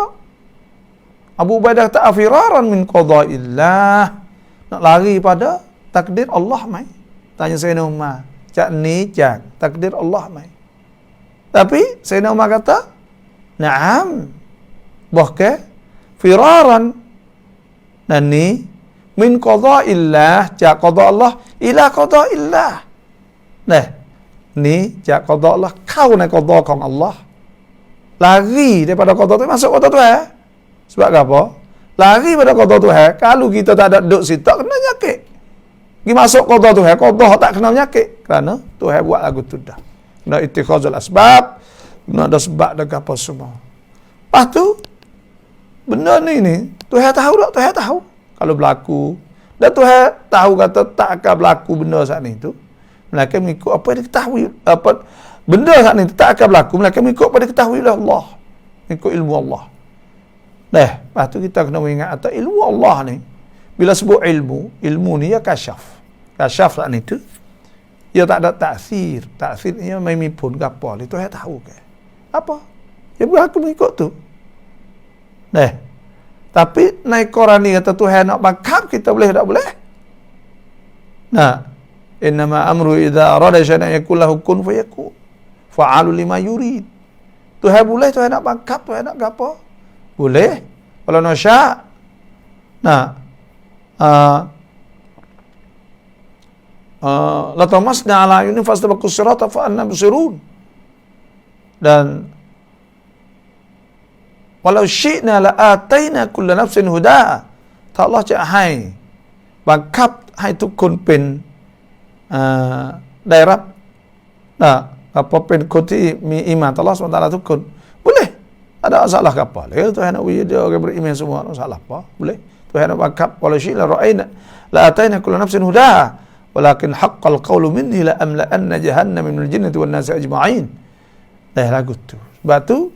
Abu Ubaidah kata afiraran min qada'illah nak lari pada takdir Allah mai tanya Sayyidina Umar cak ni cak takdir Allah mai tapi Sayyidina Umar kata na'am bahkan firaran nani min qada'illah cak qada' Allah ila qada'illah ni cak qada' Allah kau naik qada'ของ Allah lari daripada qada' tu masuk qada' tu sebab apa lari pada qada' Tuhan kalau kita tak ada duduk situ kena nyakit pergi masuk qada' Tuhan qada' tak kena nyakit kerana Tuhan buat lagu tu dah kena ittikhazul asbab kena ada sebab dan apa semua lepas tu benda ni Tuhan tahu tak Tuhan tahu kalau berlaku dan Tuhan tahu kata tak akan berlaku benda saat ni tu melainkan mengikut apa yang diketahui apa benda saat ni tak akan berlaku melainkan mengikut apa yang diketahui oleh Allah mengikut ilmu Allah lepas tu kita kena mengingat atas ilmu Allah ni bila sebut ilmu ni ya kasyaf saat ni tu ia tak ada taksir ia main pun ke apa itu saya tahu ke apa dia berlaku mengikut tu tapi naik Quran ni kata Tuhan nak bakap kita boleh tak boleh innama amru idza arada syai'an yakul lahu kun fayakun fa'alu lima yurid Tuhan boleh Tuhan nak bakap Tuhan nak apa boleh kalau nak syak la tamasna ala ayunin fastabaqus sirata fa anna busirun. Dan walau syi'na la ataina kulla nafsin hudaha. ถ้าอัลเลาะห์จะให้บังคับให้ทุกคนเป็นได้รับapaเป็นคนที่มีอีหม่านต่ออัลเลาะห์ซุบฮานะฮูวะตะอาลาทุกคน boleh, ada masalah ke apa? Ya Tuhan nak dia orang beriman semua, ada masalah apa? Boleh. Tuhan nak bakat walau syi'na ra'ayna la ataina kulla nafsin hudaha walakin haqqal qawlu minni la amla'anna jahannama minal jinnati wan nasi ajma'in. Dah lagu tu. Sebab tu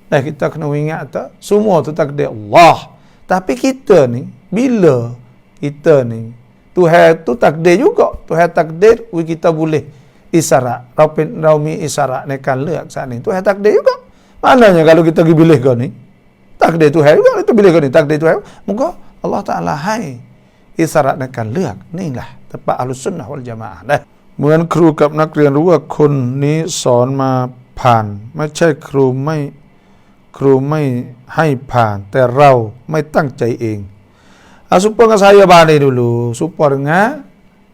kita kena ingat tak, semua tu takdir Allah. Tapi kita ni bila kita ni Tuhan tu takdir juga. Tuhan takdir kita boleh isyarat. Raumi isyarat ni kan ลือก saat ni. Tuhan takdir juga. Maknanya kalau kita pergi pilih kau ni, takdir Tuhan juga kita pilih kau ni, takdir Tuhan. Moga Allah Taala hai isyaratในการเลือกนี่แหละแต่ปะอัลลุสซุนนะฮ์วัลญะมาอะห์นะเหมือนครูกับนักเรียนรู้ว่าคนนี้สอนมาผ่านไม่ใช่ครูไม่ให้ผ่านแต่เราไม่ตั้งใจเอง supaya saya balik dulu supaya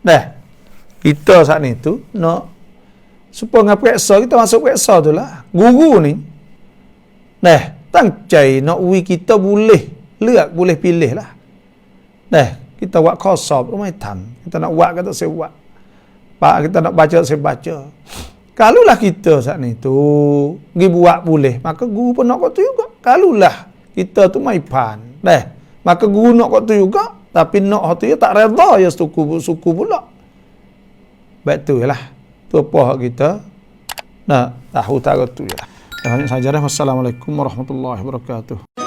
dah kita saat itu nak supaya ngapeksa kita masuk peksa tu lah guru ni dah ตั้งใจnak uji kita boleh เลือก boleh pilih lah dah kita buatข้อสอบ ไม่ทัน kita nak buat kata saya buat pak kita nak baca saya baca kalaulah kita saat ni tu pergi buat boleh maka guru pun nak kat tu juga kalaulah kita tu mai pan dah maka guru nak kat tu juga tapi nak tu ya tak redha ya suku pula baik tu lah tu apa hak kita nak tahu tak tu ya. Hanya saja. Wassalamualaikum warahmatullahi wabarakatuh.